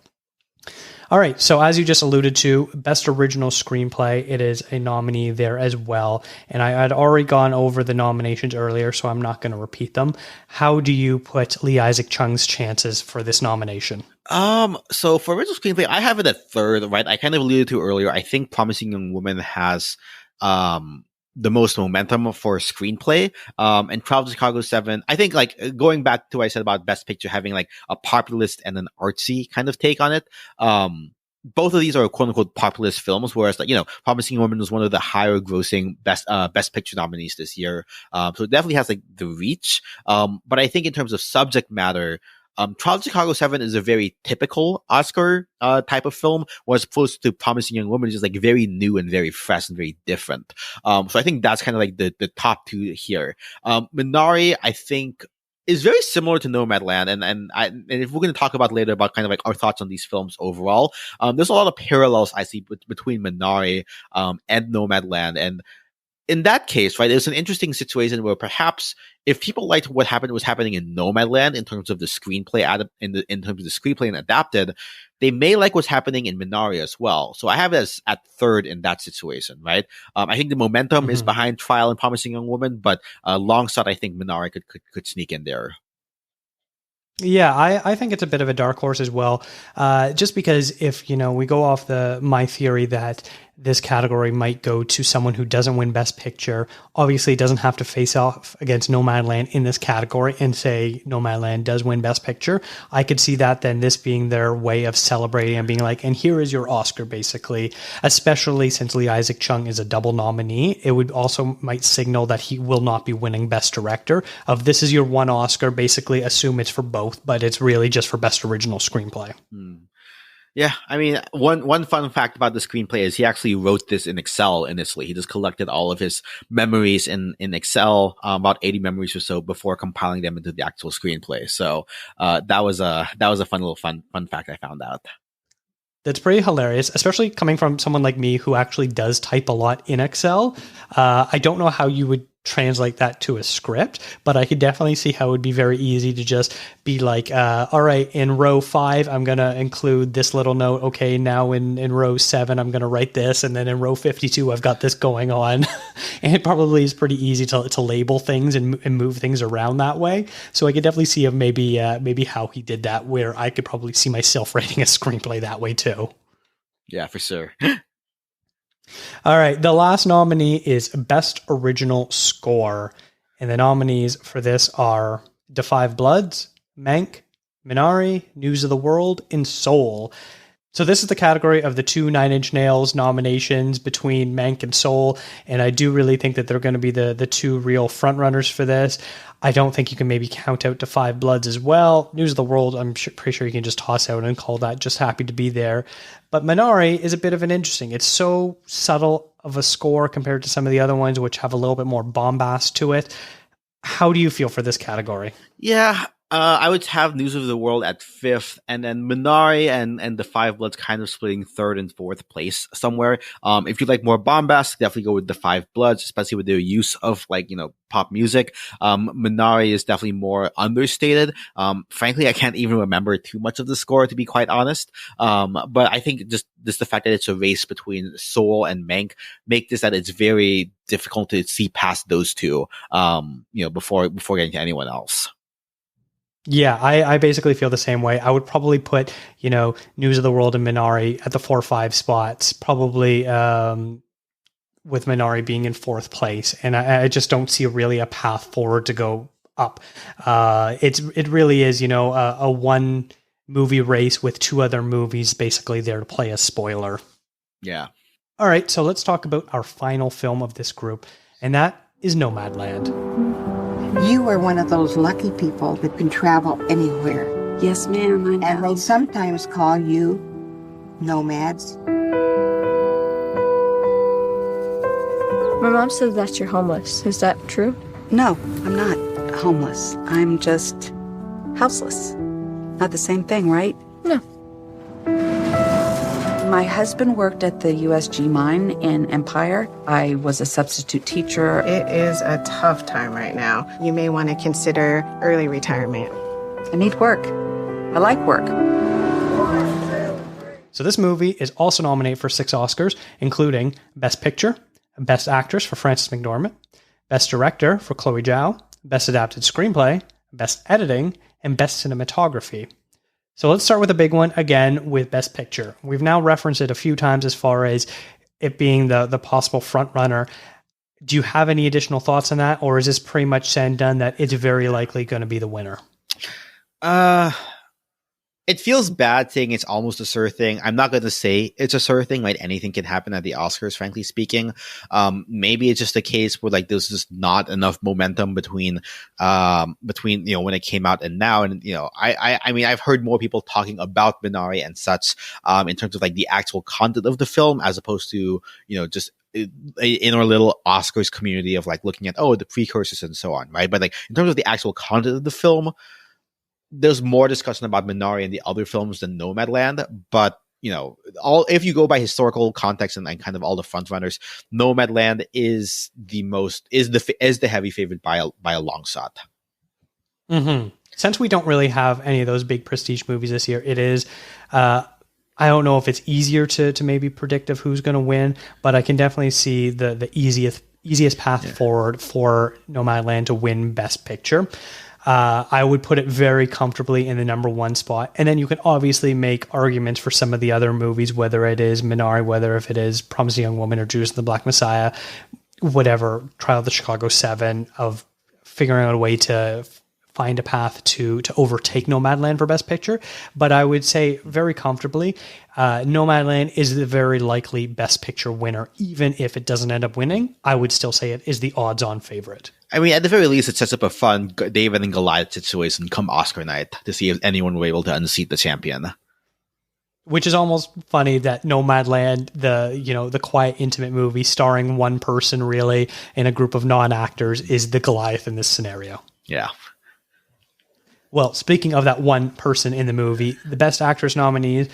All right, so as you just alluded to, Best Original Screenplay, it is a nominee there as well. And I had already gone over the nominations earlier, so I'm not going to repeat them. How do you put Lee Isaac Chung's chances for this nomination? So for Original Screenplay, I have it at third, right? I kind of alluded to earlier. I think Promising Young Woman has the most momentum for screenplay. And Travel to Chicago 7, I think like going back to what I said about Best Picture having like a populist and an artsy kind of take on it. Both of these are quote unquote populist films, whereas like, Promising Young Woman was one of the higher grossing Best Picture nominees this year. So it definitely has like the reach. But I think in terms of subject matter, Trial of Chicago 7 is a very typical Oscar type of film, whereas opposed to Promising Young Woman, which is like very new and very fresh and very different. So I think that's kind of like the top two here. Minari, I think, is very similar to Nomadland, and if we're going to talk about later about kind of like our thoughts on these films overall, there's a lot of parallels I see between Minari and Nomadland, and in that case, right, it was an interesting situation where perhaps if people liked what was happening in Nomadland in terms of the screenplay in terms of the screenplay and adapted, they may like what's happening in Minari as well. So I have it as at third in that situation, right? I think the momentum is behind Trial and Promising Young Woman, but long shot, I think Minari could sneak in there. Yeah, I think it's a bit of a dark horse as well. Just because if, we go off my theory that this category might go to someone who doesn't win Best Picture, obviously it doesn't have to face off against Nomadland in this category and say Nomadland does win Best Picture. I could see that then this being their way of celebrating and being like, and here is your Oscar, basically, especially since Lee Isaac Chung is a double nominee. It would also might signal that he will not be winning Best Director. Of this is your one Oscar, basically assume it's for both, but it's really just for Best Original Screenplay. Yeah, I mean, one fun fact about the screenplay is he actually wrote this in Excel initially. He just collected all of his memories in Excel, about 80 memories or so, before compiling them into the actual screenplay. So that was a fun fact I found out. That's pretty hilarious, especially coming from someone like me who actually does type a lot in Excel. I don't know how you would translate that to a script, but I could definitely see how it would be very easy to just be like, all right, in row 5, I'm going to include this little note. Okay, now in row 7, I'm going to write this. And then in row 52, I've got this going on. And it probably is pretty easy to label things and move things around that way. So I could definitely see of maybe how he did that, where I could probably see myself writing a screenplay that way too. Yeah, for sure. All right, the last nominee is Best Original Score. And the nominees for this are Da 5 Bloods, Mank, Minari, News of the World, and Soul. So this is the category of the 2 Nine Inch Nails nominations between Mank and Soul, and I do really think that they're going to be the 2 real frontrunners for this. I don't think you can maybe count out Da 5 Bloods as well. News of the World, I'm pretty sure you can just toss out and call that just happy to be there. But Minari is a bit of an interesting. It's so subtle of a score compared to some of the other ones, which have a little bit more bombast to it. How do you feel for this category? Yeah, I would have News of the World at 5th, and then Minari and the Five Bloods kind of splitting 3rd and 4th place somewhere. If you like more bombast, definitely go with the Five Bloods, especially with their use of pop music. Minari is definitely more understated. Frankly, I can't even remember too much of the score, to be quite honest. But I think just the fact that it's a race between Seoul and Mank make this that it's very difficult to see past those two. Before getting to anyone else. Yeah, I basically feel the same way. I would probably put, News of the World and Minari at the 4 or 5 spots, probably with Minari being in 4th place. And I just don't see really a path forward to go up. It really is, a one movie race with 2 other movies basically there to play a spoiler. Yeah. All right, so let's talk about our final film of this group, and that is Nomadland. You are one of those lucky people that can travel anywhere. Yes, ma'am, I know. And they sometimes call you nomads. My mom says that you're homeless. Is that true? No, I'm not homeless. I'm just houseless. Not the same thing, right? No. My husband worked at the USG mine in Empire. I was a substitute teacher. It is a tough time right now. You may want to consider early retirement. I need work. I like work. So this movie is also nominated for 6 Oscars, including Best Picture, Best Actress for Frances McDormand, Best Director for Chloe Zhao, Best Adapted Screenplay, Best Editing, and Best Cinematography. So let's start with a big one again with Best Picture. We've now referenced it a few times as far as it being the possible front runner. Do you have any additional thoughts on that, or is this pretty much said and done that it's very likely going to be the winner? It feels bad saying it's almost a sure thing. I'm not going to say it's a sure thing. Like anything can happen at the Oscars, frankly speaking. Maybe it's just a case where there's just not enough momentum between when it came out and now. And I mean I've heard more people talking about Minari and such in terms of the actual content of the film as opposed to just in our little Oscars community of looking at the precursors and so on, right? But in terms of the actual content of the film, there's more discussion about Minari and the other films than Nomadland, but if you go by historical context and kind of all the front runners, Nomadland is the heavy favorite by a long shot. Mm-hmm. Since we don't really have any of those big prestige movies this year, it is. I don't know if it's easier to maybe predict of who's going to win, but I can definitely see the easiest path forward for Nomadland to win Best Picture. I would put it very comfortably in the number 1 spot. And then you can obviously make arguments for some of the other movies, whether it is Minari, whether if it is Promising Young Woman or Judas and the Black Messiah, whatever, Trial of the Chicago 7, of figuring out a way to find a path to overtake Nomadland for Best Picture. But I would say very comfortably, Nomadland is the very likely Best Picture winner. Even if it doesn't end up winning, I would still say it is the odds-on favorite. I mean, at the very least, it sets up a fun David and Goliath situation come Oscar night to see if anyone will be able to unseat the champion. Which is almost funny that Nomadland, the quiet, intimate movie starring one person really in a group of non-actors, is the Goliath in this scenario. Yeah. Well, speaking of that one person in the movie, the Best Actress nominees,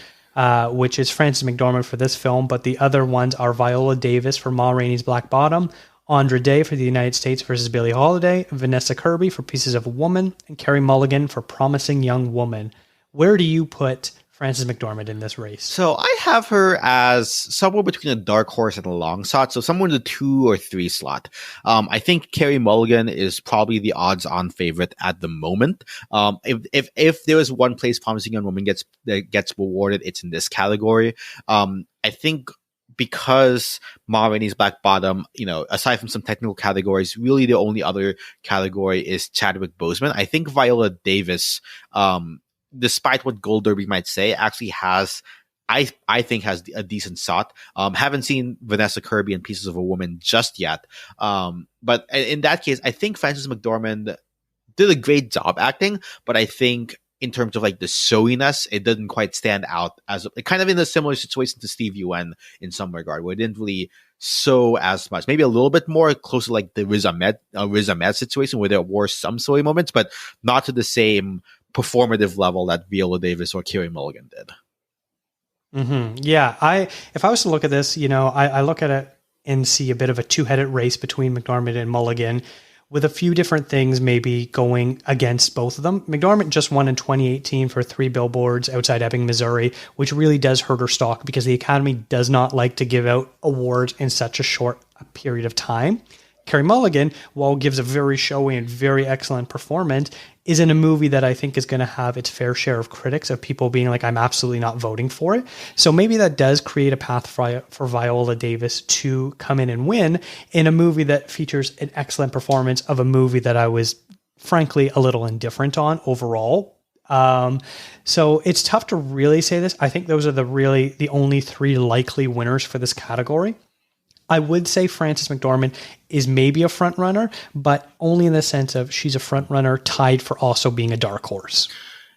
which is Frances McDormand for this film, but the other ones are Viola Davis for Ma Rainey's Black Bottom, Andra Day for The United States versus Billie Holiday, Vanessa Kirby for Pieces of a Woman, and Carey Mulligan for Promising Young Woman. Where do you put Frances McDormand in this race? So I have her as somewhere between a dark horse and a long shot, so somewhere in the 2 or 3 slot. I think Carey Mulligan is probably the odds-on favorite at the moment. If there is one place Promising Young Woman gets rewarded, it's in this category. I think because Ma Rainey's Black Bottom, aside from some technical categories, really the only other category is Chadwick Boseman. I think Viola Davis, despite what Gold Derby might say, actually has, I think, has a decent shot. Haven't seen Vanessa Kirby in Pieces of a Woman just yet. But in that case, I think Frances McDormand did a great job acting, but I think in terms of the showiness, it didn't quite stand out as kind of in a similar situation to Steve Yeun in some regard, where it didn't really so as much. Maybe a little bit more close to like the Riz Ahmed situation where there were some silly moments, but not to the same performative level that Viola Davis or Carey Mulligan did. Mm-hmm. Yeah, if I was to look at this, I look at it and see a bit of a two-headed race between McDormand and Mulligan, with a few different things maybe going against both of them. McDormand just won in 2018 for 3 Billboards Outside Ebbing, Missouri, which really does hurt her stock because the Academy does not like to give out awards in such a short period of time. Carey Mulligan, while gives a very showy and very excellent performance, is in a movie that I think is going to have its fair share of critics, of people being like, I'm absolutely not voting for it. So maybe that does create a path for Viola Davis to come in and win in a movie that features an excellent performance of a movie that I was frankly a little indifferent on overall. So it's tough to really say this. I think those are the only 3 likely winners for this category. I would say Frances McDormand is maybe a front runner, but only in the sense of she's a front runner tied for also being a dark horse.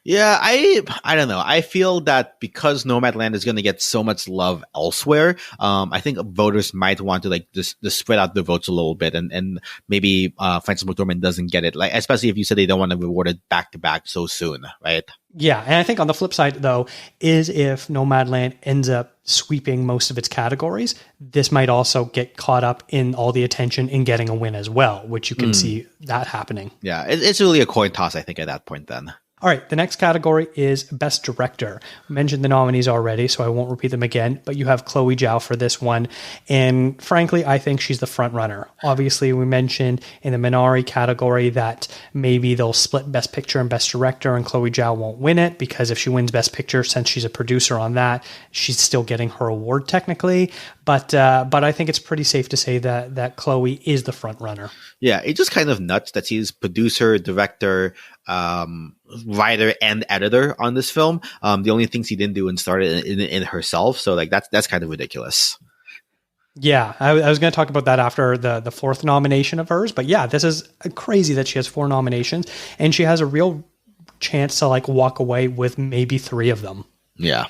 Yeah, I don't know. I feel that because Nomadland is going to get so much love elsewhere, I think voters might want to like just spread out the votes a little bit, and maybe Frances McDormand doesn't get it. Like, especially if you said they don't want to reward it back to back so soon, right? Yeah, and I think on the flip side though is if Nomadland ends up sweeping most of its categories, this might also get caught up in all the attention in getting a win as well, which you can see that happening. Yeah, it's really a coin toss, I think, at that point then. All right, the next category is Best Director. I mentioned the nominees already, so I won't repeat them again, but you have Chloe Zhao for this one. And frankly, I think she's the front runner. Obviously, we mentioned in the Minari category that maybe they'll split Best Picture and Best Director, and Chloe Zhao won't win it because if she wins Best Picture, since she's a producer on that, she's still getting her award technically. But I think it's pretty safe to say that Chloe is the front runner. Yeah, it's just kind of nuts that she's producer, director, writer, and editor on this film. The only things she didn't do and started in herself. So like that's kind of ridiculous. Yeah, I was going to talk about that after the 4th nomination of hers. But yeah, this is crazy that she has 4 nominations and she has a real chance to like walk away with maybe 3 of them. Yeah.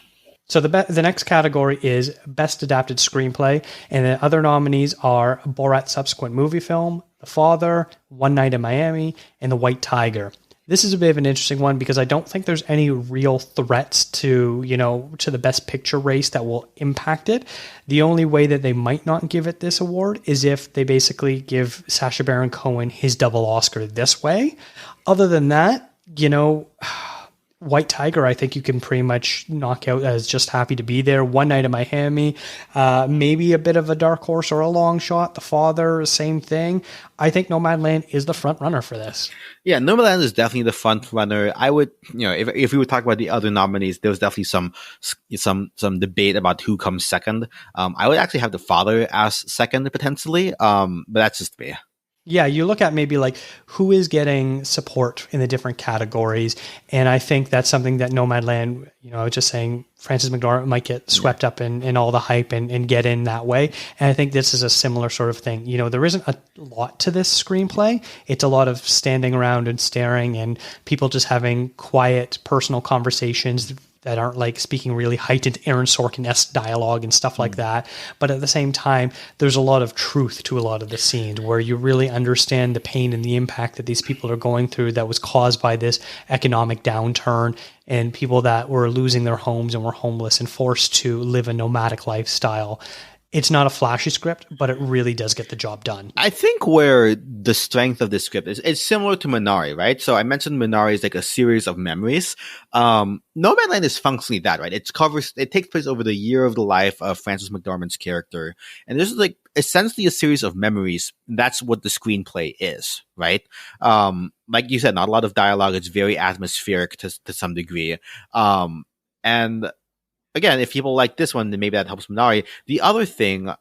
So the next category is Best Adapted Screenplay, and the other nominees are Borat's subsequent movie film, The Father, One Night in Miami, and The White Tiger. This is a bit of an interesting one because I don't think there's any real threats to the Best Picture race that will impact it. The only way that they might not give it this award is if they basically give Sacha Baron Cohen his double Oscar this way. Other than that, White Tiger, I think you can pretty much knock out as just happy to be there. One Night in Miami, maybe a bit of a dark horse or a long shot. The Father, same thing. I think Nomadland is the front runner for this. Yeah, Nomadland is definitely the front runner. I would, if we would talk about the other nominees, there was definitely some debate about who comes second. I would actually have The Father as second potentially, but that's just me. Yeah, you look at maybe like who is getting support in the different categories. And I think that's something that Nomadland, I was just saying Frances McDormand might get swept up in all the hype and get in that way. And I think this is a similar sort of thing. There isn't a lot to this screenplay. It's a lot of standing around and staring and people just having quiet personal conversations that aren't like speaking really heightened Aaron Sorkin-esque dialogue and stuff like that. But at the same time, there's a lot of truth to a lot of the scenes where you really understand the pain and the impact that these people are going through that was caused by this economic downturn and people that were losing their homes and were homeless and forced to live a nomadic lifestyle. It's not a flashy script, but it really does get the job done. I think where the strength of this script is, it's similar to Minari, right? So I mentioned Minari is like a series of memories. Nomadland is functionally that, right? It takes place over the year of the life of Frances McDormand's character. And this is like essentially a series of memories. That's what the screenplay is, right? Like you said, not a lot of dialogue. It's very atmospheric to some degree. And again, if people like this one, then maybe that helps Minari. The other thing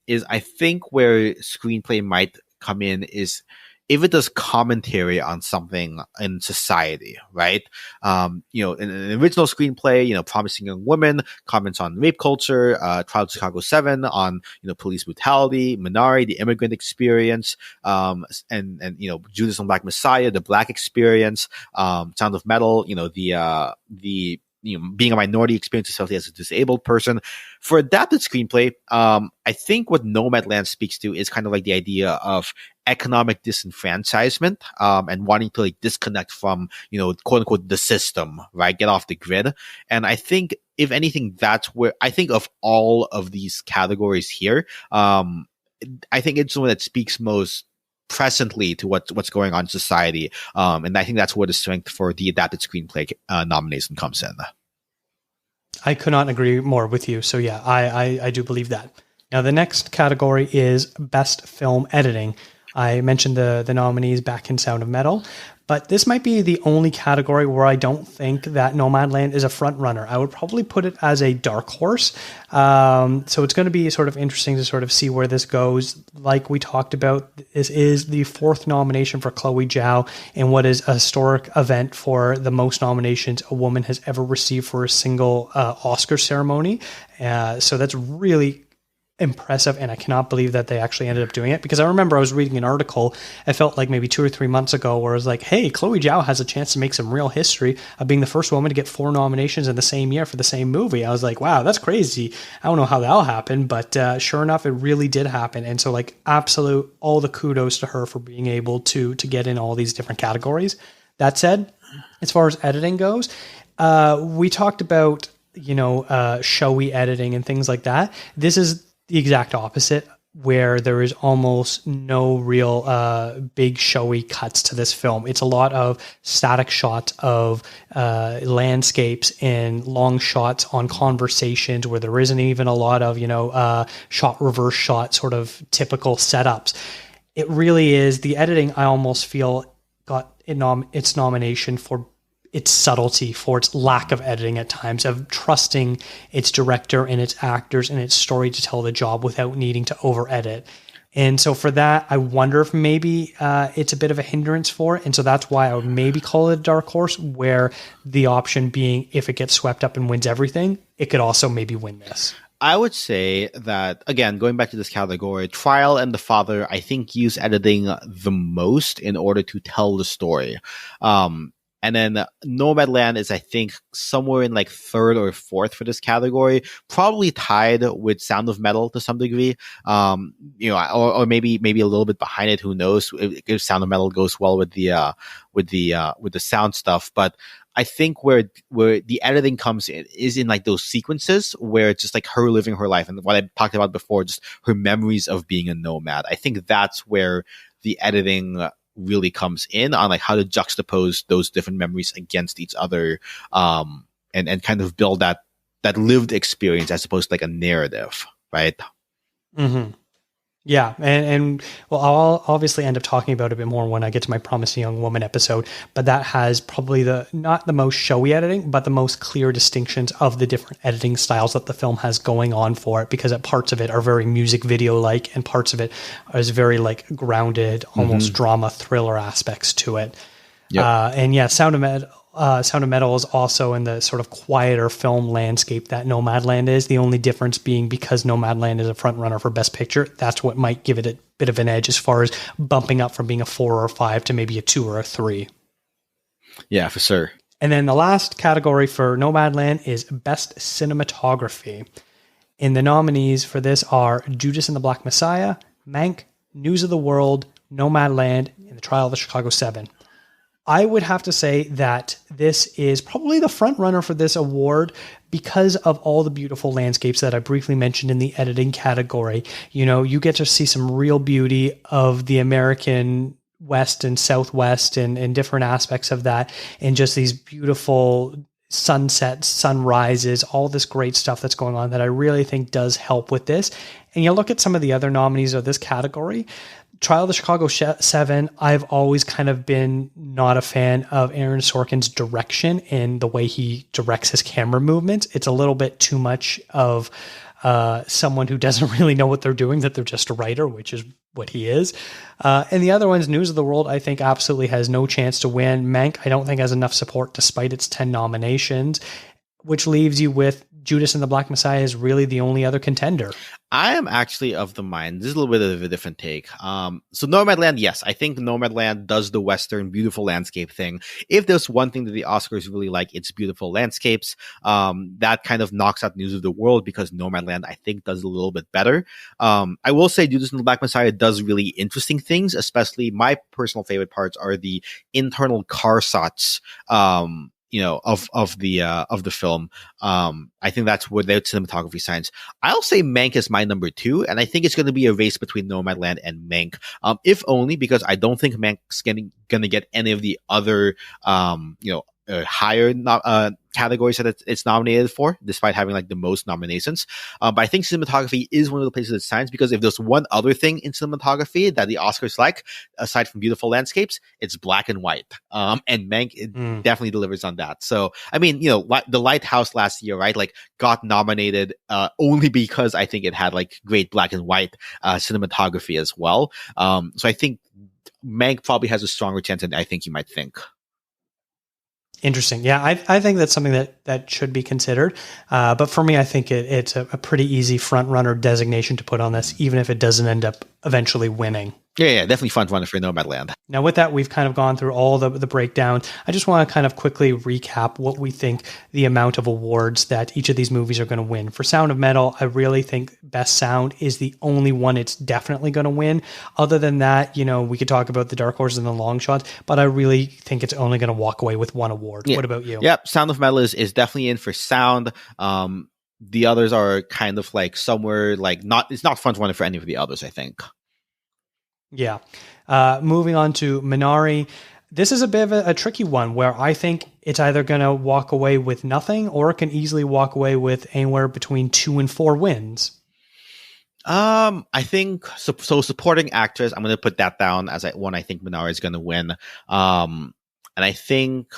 is I think where screenplay might come in is if it does commentary on something in society, right? In an original screenplay, Promising Young Woman comments on rape culture, Trial of Chicago 7 on, police brutality, Minari, the immigrant experience, and Judas and Black Messiah, the Black experience, Sound of Metal, the being a minority experience, especially as a disabled person. For adapted screenplay, I think what Nomadland speaks to is kind of like the idea of economic disenfranchisement, and wanting to like disconnect from, quote unquote, the system, right? Get off the grid. And I think, if anything, that's where I think of all of these categories here. I think it's the one that speaks most presently to what's going on in society. And I think that's where the strength for the adapted screenplay nomination comes in. I could not agree more with you. So yeah, I do believe that. Now the next category is Best Film Editing. I mentioned the nominees back in Sound of Metal, but this might be the only category where I don't think that Nomadland is a front runner. I would probably put it as a dark horse. So it's going to be sort of interesting to sort of see where this goes. Like we talked about, this is the 4th nomination for Chloe Zhao in what is a historic event for the most nominations a woman has ever received for a single Oscar ceremony. So that's really impressive, and I cannot believe that they actually ended up doing it, because I remember I was reading an article, I felt like maybe 2 or 3 months ago, where it was like, hey, Chloe Zhao has a chance to make some real history of being the first woman to get 4 nominations in the same year for the same movie. I was like, wow, that's crazy. I don't know how that'll happen, but sure enough, it really did happen. And so like absolute all the kudos to her for being able to get in all these different categories. That said, as far as editing goes, we talked about, showy editing and things like that. This is the exact opposite, where there is almost no real big showy cuts to this film. It's a lot of static shots of landscapes and long shots on conversations where there isn't even a lot of, shot reverse shot sort of typical setups. It really is, the editing, I almost feel, got its nomination for its subtlety, for its lack of editing at times, of trusting its director and its actors and its story to tell the job without needing to over edit. And so for that, I wonder if maybe it's a bit of a hindrance for it. And so that's why I would maybe call it a dark horse, where the option being, if it gets swept up and wins everything, it could also maybe win this. I would say that, again, going back to this category, Trial and The Father, I think, use editing the most in order to tell the story. And then Nomadland is, I think, somewhere in like 3rd or 4th for this category, probably tied with Sound of Metal to some degree. Or maybe a little bit behind it. Who knows if Sound of Metal goes well with the sound stuff. But I think where the editing comes in is in like those sequences where it's just like her living her life, and what I talked about before, just her memories of being a nomad. I think that's where the editing really comes in, on like how to juxtapose those different memories against each other, and kind of build that lived experience as opposed to like a narrative, right? Mm-hmm. Yeah, and well, I'll obviously end up talking about it a bit more when I get to my Promising Young Woman episode, but that has probably not the most showy editing, but the most clear distinctions of the different editing styles that the film has going on for it, because parts of it are very music video-like, and parts of it is very like grounded, almost drama thriller aspects to it. Yep. And yeah, Sound of Metal is also in the sort of quieter film landscape that Nomadland is. The only difference being, because Nomadland is a front runner for Best Picture, that's what might give it a bit of an edge as far as bumping up from being a 4 or a 5 to maybe a 2 or a 3. Yeah, for sure. And then the last category for Nomadland is Best Cinematography. And the nominees for this are Judas and the Black Messiah, Mank, News of the World, Nomadland, and The Trial of the Chicago 7. I would have to say that this is probably the front runner for this award because of all the beautiful landscapes that I briefly mentioned in the editing category. You get to see some real beauty of the American West and Southwest and different aspects of that, and just these beautiful sunsets, sunrises, all this great stuff that's going on that I really think does help with this. And you look at some of the other nominees of this category. Trial of the Chicago 7, I've always kind of been not a fan of Aaron Sorkin's direction and the way he directs his camera movements. It's a little bit too much of someone who doesn't really know what they're doing, that they're just a writer, which is what he is. And the other one's News of the World, I think absolutely has no chance to win. Mank, I don't think has enough support despite its 10 nominations, which leaves you with Judas and the Black Messiah is really the only other contender. I am actually of the mind. This is a little bit of a different take. So Nomadland, yes, I think Nomadland does the Western beautiful landscape thing. If there's one thing that the Oscars really like, it's beautiful landscapes. That kind of knocks out News of the World because Nomadland, I think, does a little bit better. I will say Judas and the Black Messiah does really interesting things, especially my personal favorite parts are the internal car shots. Of the film. I think that's without cinematography science. I'll say Mank is my number 2, and I think it's going to be a race between Nomadland and Mank. If only because I don't think Mank's going to get any of the other, higher categories that it's nominated for, despite having like the most nominations. But I think cinematography is one of the places it shines, because if there's one other thing in cinematography that the Oscars like, aside from beautiful landscapes, it's black and white. And Mank definitely delivers on that. So, I mean, The Lighthouse last year, right, like got nominated only because I think it had like great black and white cinematography as well. So I think Mank probably has a stronger chance than I think you might think. Interesting. Yeah, I think that's something that should be considered. But for me, I think it's a pretty easy front runner designation to put on this, even if it doesn't end up eventually winning. Yeah, definitely front runner for Nomadland. Now, with that, we've kind of gone through all the breakdown. I just want to kind of quickly recap what we think the amount of awards that each of these movies are going to win. For Sound of Metal, I really think Best Sound is the only one it's definitely going to win. Other than that, we could talk about the dark horses and the long shots, but I really think it's only going to walk away with one award. Yeah. What about you? Yep, Sound of Metal is definitely in for sound. The others are kind of like somewhere like it's not front runner for any of the others, I think. Yeah. Moving on to Minari. This is a bit of a tricky one where I think it's either going to walk away with nothing or it can easily walk away with anywhere between 2 and 4 wins. I think so supporting actress, I'm going to put that down as one I think Minari is going to win. And I think,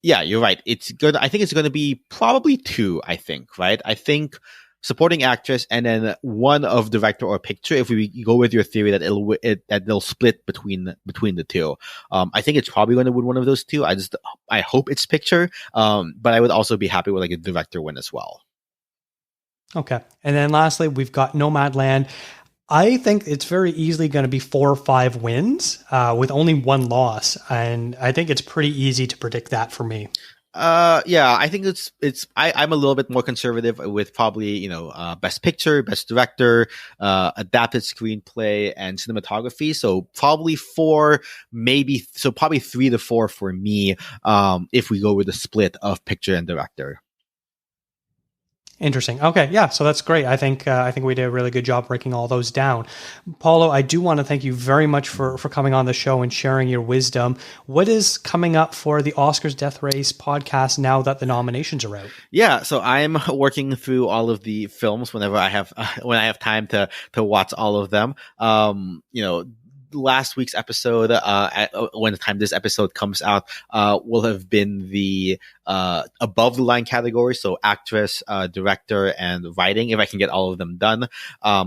yeah, you're right. I think it's going to be probably 2, I think, right? I think supporting actress and then one of director or picture, if we go with your theory that they'll split between the two. I think it's probably going to win one of those 2. I hope it's picture, but I would also be happy with like a director win as well. Okay. And then lastly, we've got Nomadland. I think it's very easily going to be 4 or 5 wins with only 1 loss. And I think it's pretty easy to predict that for me. Yeah, I think I'm a little bit more conservative with probably, best picture, best director, adapted screenplay and cinematography. So probably 4, probably 3 to 4 for me. If we go with a split of picture and director. Interesting. Okay. Yeah. So that's great. I think we did a really good job breaking all those down. Paulo, I do want to thank you very much for coming on the show and sharing your wisdom. What is coming up for the Oscars Death Race podcast now that the nominations are out? Yeah. So I'm working through all of the films whenever I have time to watch all of them. Last week's episode, when the time this episode comes out, will have been the above the line category. So actress, director, and writing, if I can get all of them done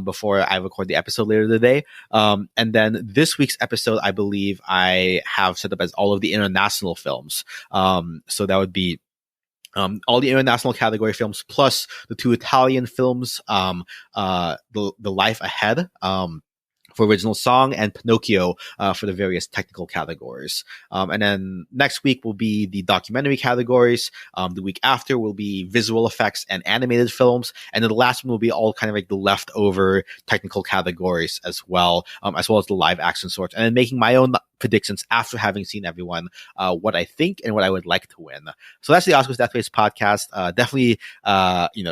before I record the episode later today. And then this week's episode, I believe I have set up as all of the international films. So that would be all the international category films plus the 2 Italian films, The Life Ahead, for original song, and Pinocchio for the various technical categories. And then next week will be the documentary categories. The week after will be visual effects and animated films. And then the last one will be all kind of like the leftover technical categories as well as the live action sorts. And then making my own predictions after having seen everyone, what I think and what I would like to win. So that's the Oscars Death Race podcast. Definitely,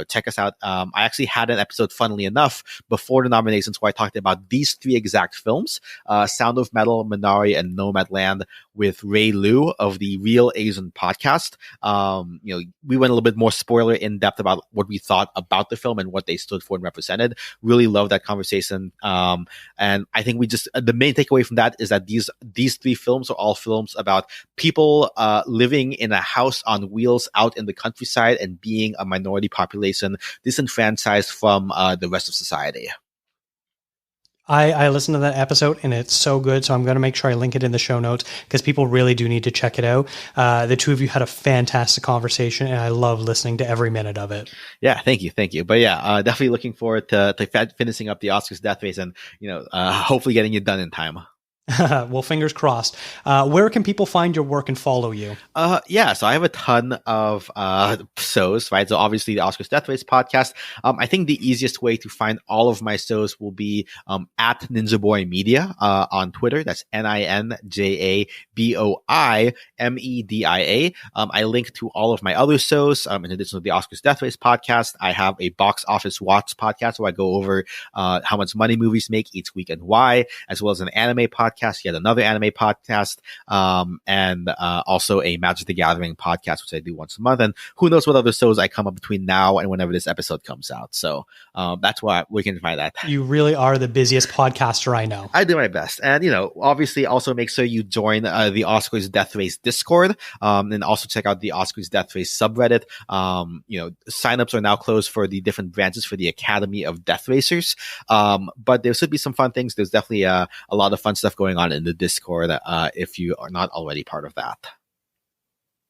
check us out. I actually had an episode, funnily enough, before the nominations where I talked about these 3 exact films, Sound of Metal, Minari, and Nomadland, with Ray Liu of the Real Asian podcast. We went a little bit more spoiler in depth about what we thought about the film and what they stood for and represented. Really love that conversation. And I think the main takeaway from that is that these 3 films are all films about people living in a house on wheels out in the countryside and being a minority population disenfranchised from the rest of society. I listened to that episode and it's so good. So I'm going to make sure I link it in the show notes because people really do need to check it out. The two of you had a fantastic conversation and I love listening to every minute of it. Yeah, thank you. But yeah, definitely looking forward to finishing up the Oscars Death Race and, hopefully getting it done in time. Well, fingers crossed. Where can people find your work and follow you? So I have a ton of shows, right? So obviously the Oscars Death Race podcast. I think the easiest way to find all of my shows will be at Ninja Boy Media on Twitter. That's NinjaBoiMedia. I link to all of my other shows. In addition to the Oscars Death Race podcast, I have a box office watch podcast where I go over how much money movies make each week and why, as well as an anime podcast. Yet another anime podcast, and also a Magic the Gathering podcast, which I do once a month. And who knows what other shows I come up between now and whenever this episode comes out. So that's where we can find that. You really are the busiest podcaster I know. I do my best. And, obviously also make sure you join the Oscars Death Race Discord, and also check out the Oscars Death Race subreddit. Signups are now closed for the different branches for the Academy of Death Racers. But there should be some fun things. There's definitely a lot of fun stuff going on in the Discord if you are not already part of that.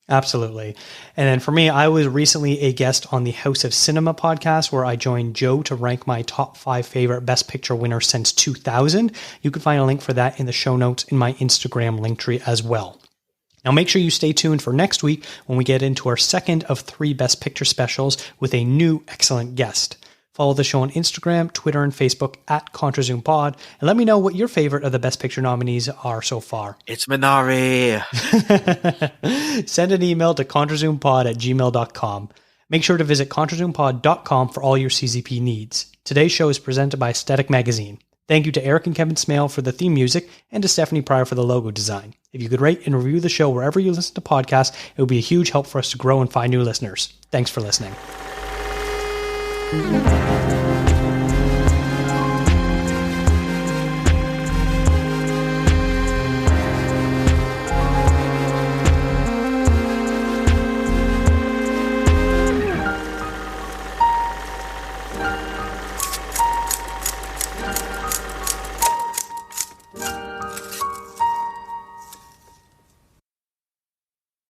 Absolutely. And then for me, I was recently a guest on the House of Cinema podcast where I joined Joe to rank my top 5 favorite Best Picture winners since 2000. You can find a link for that in the show notes in my Instagram linktree as well. Now make sure you stay tuned for next week when we get into our second of 3 Best Picture specials with a new excellent guest. Follow the show on Instagram, Twitter, and Facebook at ContraZoomPod, and let me know what your favorite of the Best Picture nominees are so far. It's Minari. Send an email to ContraZoomPod@gmail.com. Make sure to visit ContraZoomPod.com for all your CZP needs. Today's show is presented by Aesthetic Magazine. Thank you to Eric and Kevin Smale for the theme music and to Stephanie Pryor for the logo design. If you could rate and review the show wherever you listen to podcasts, it would be a huge help for us to grow and find new listeners. Thanks for listening.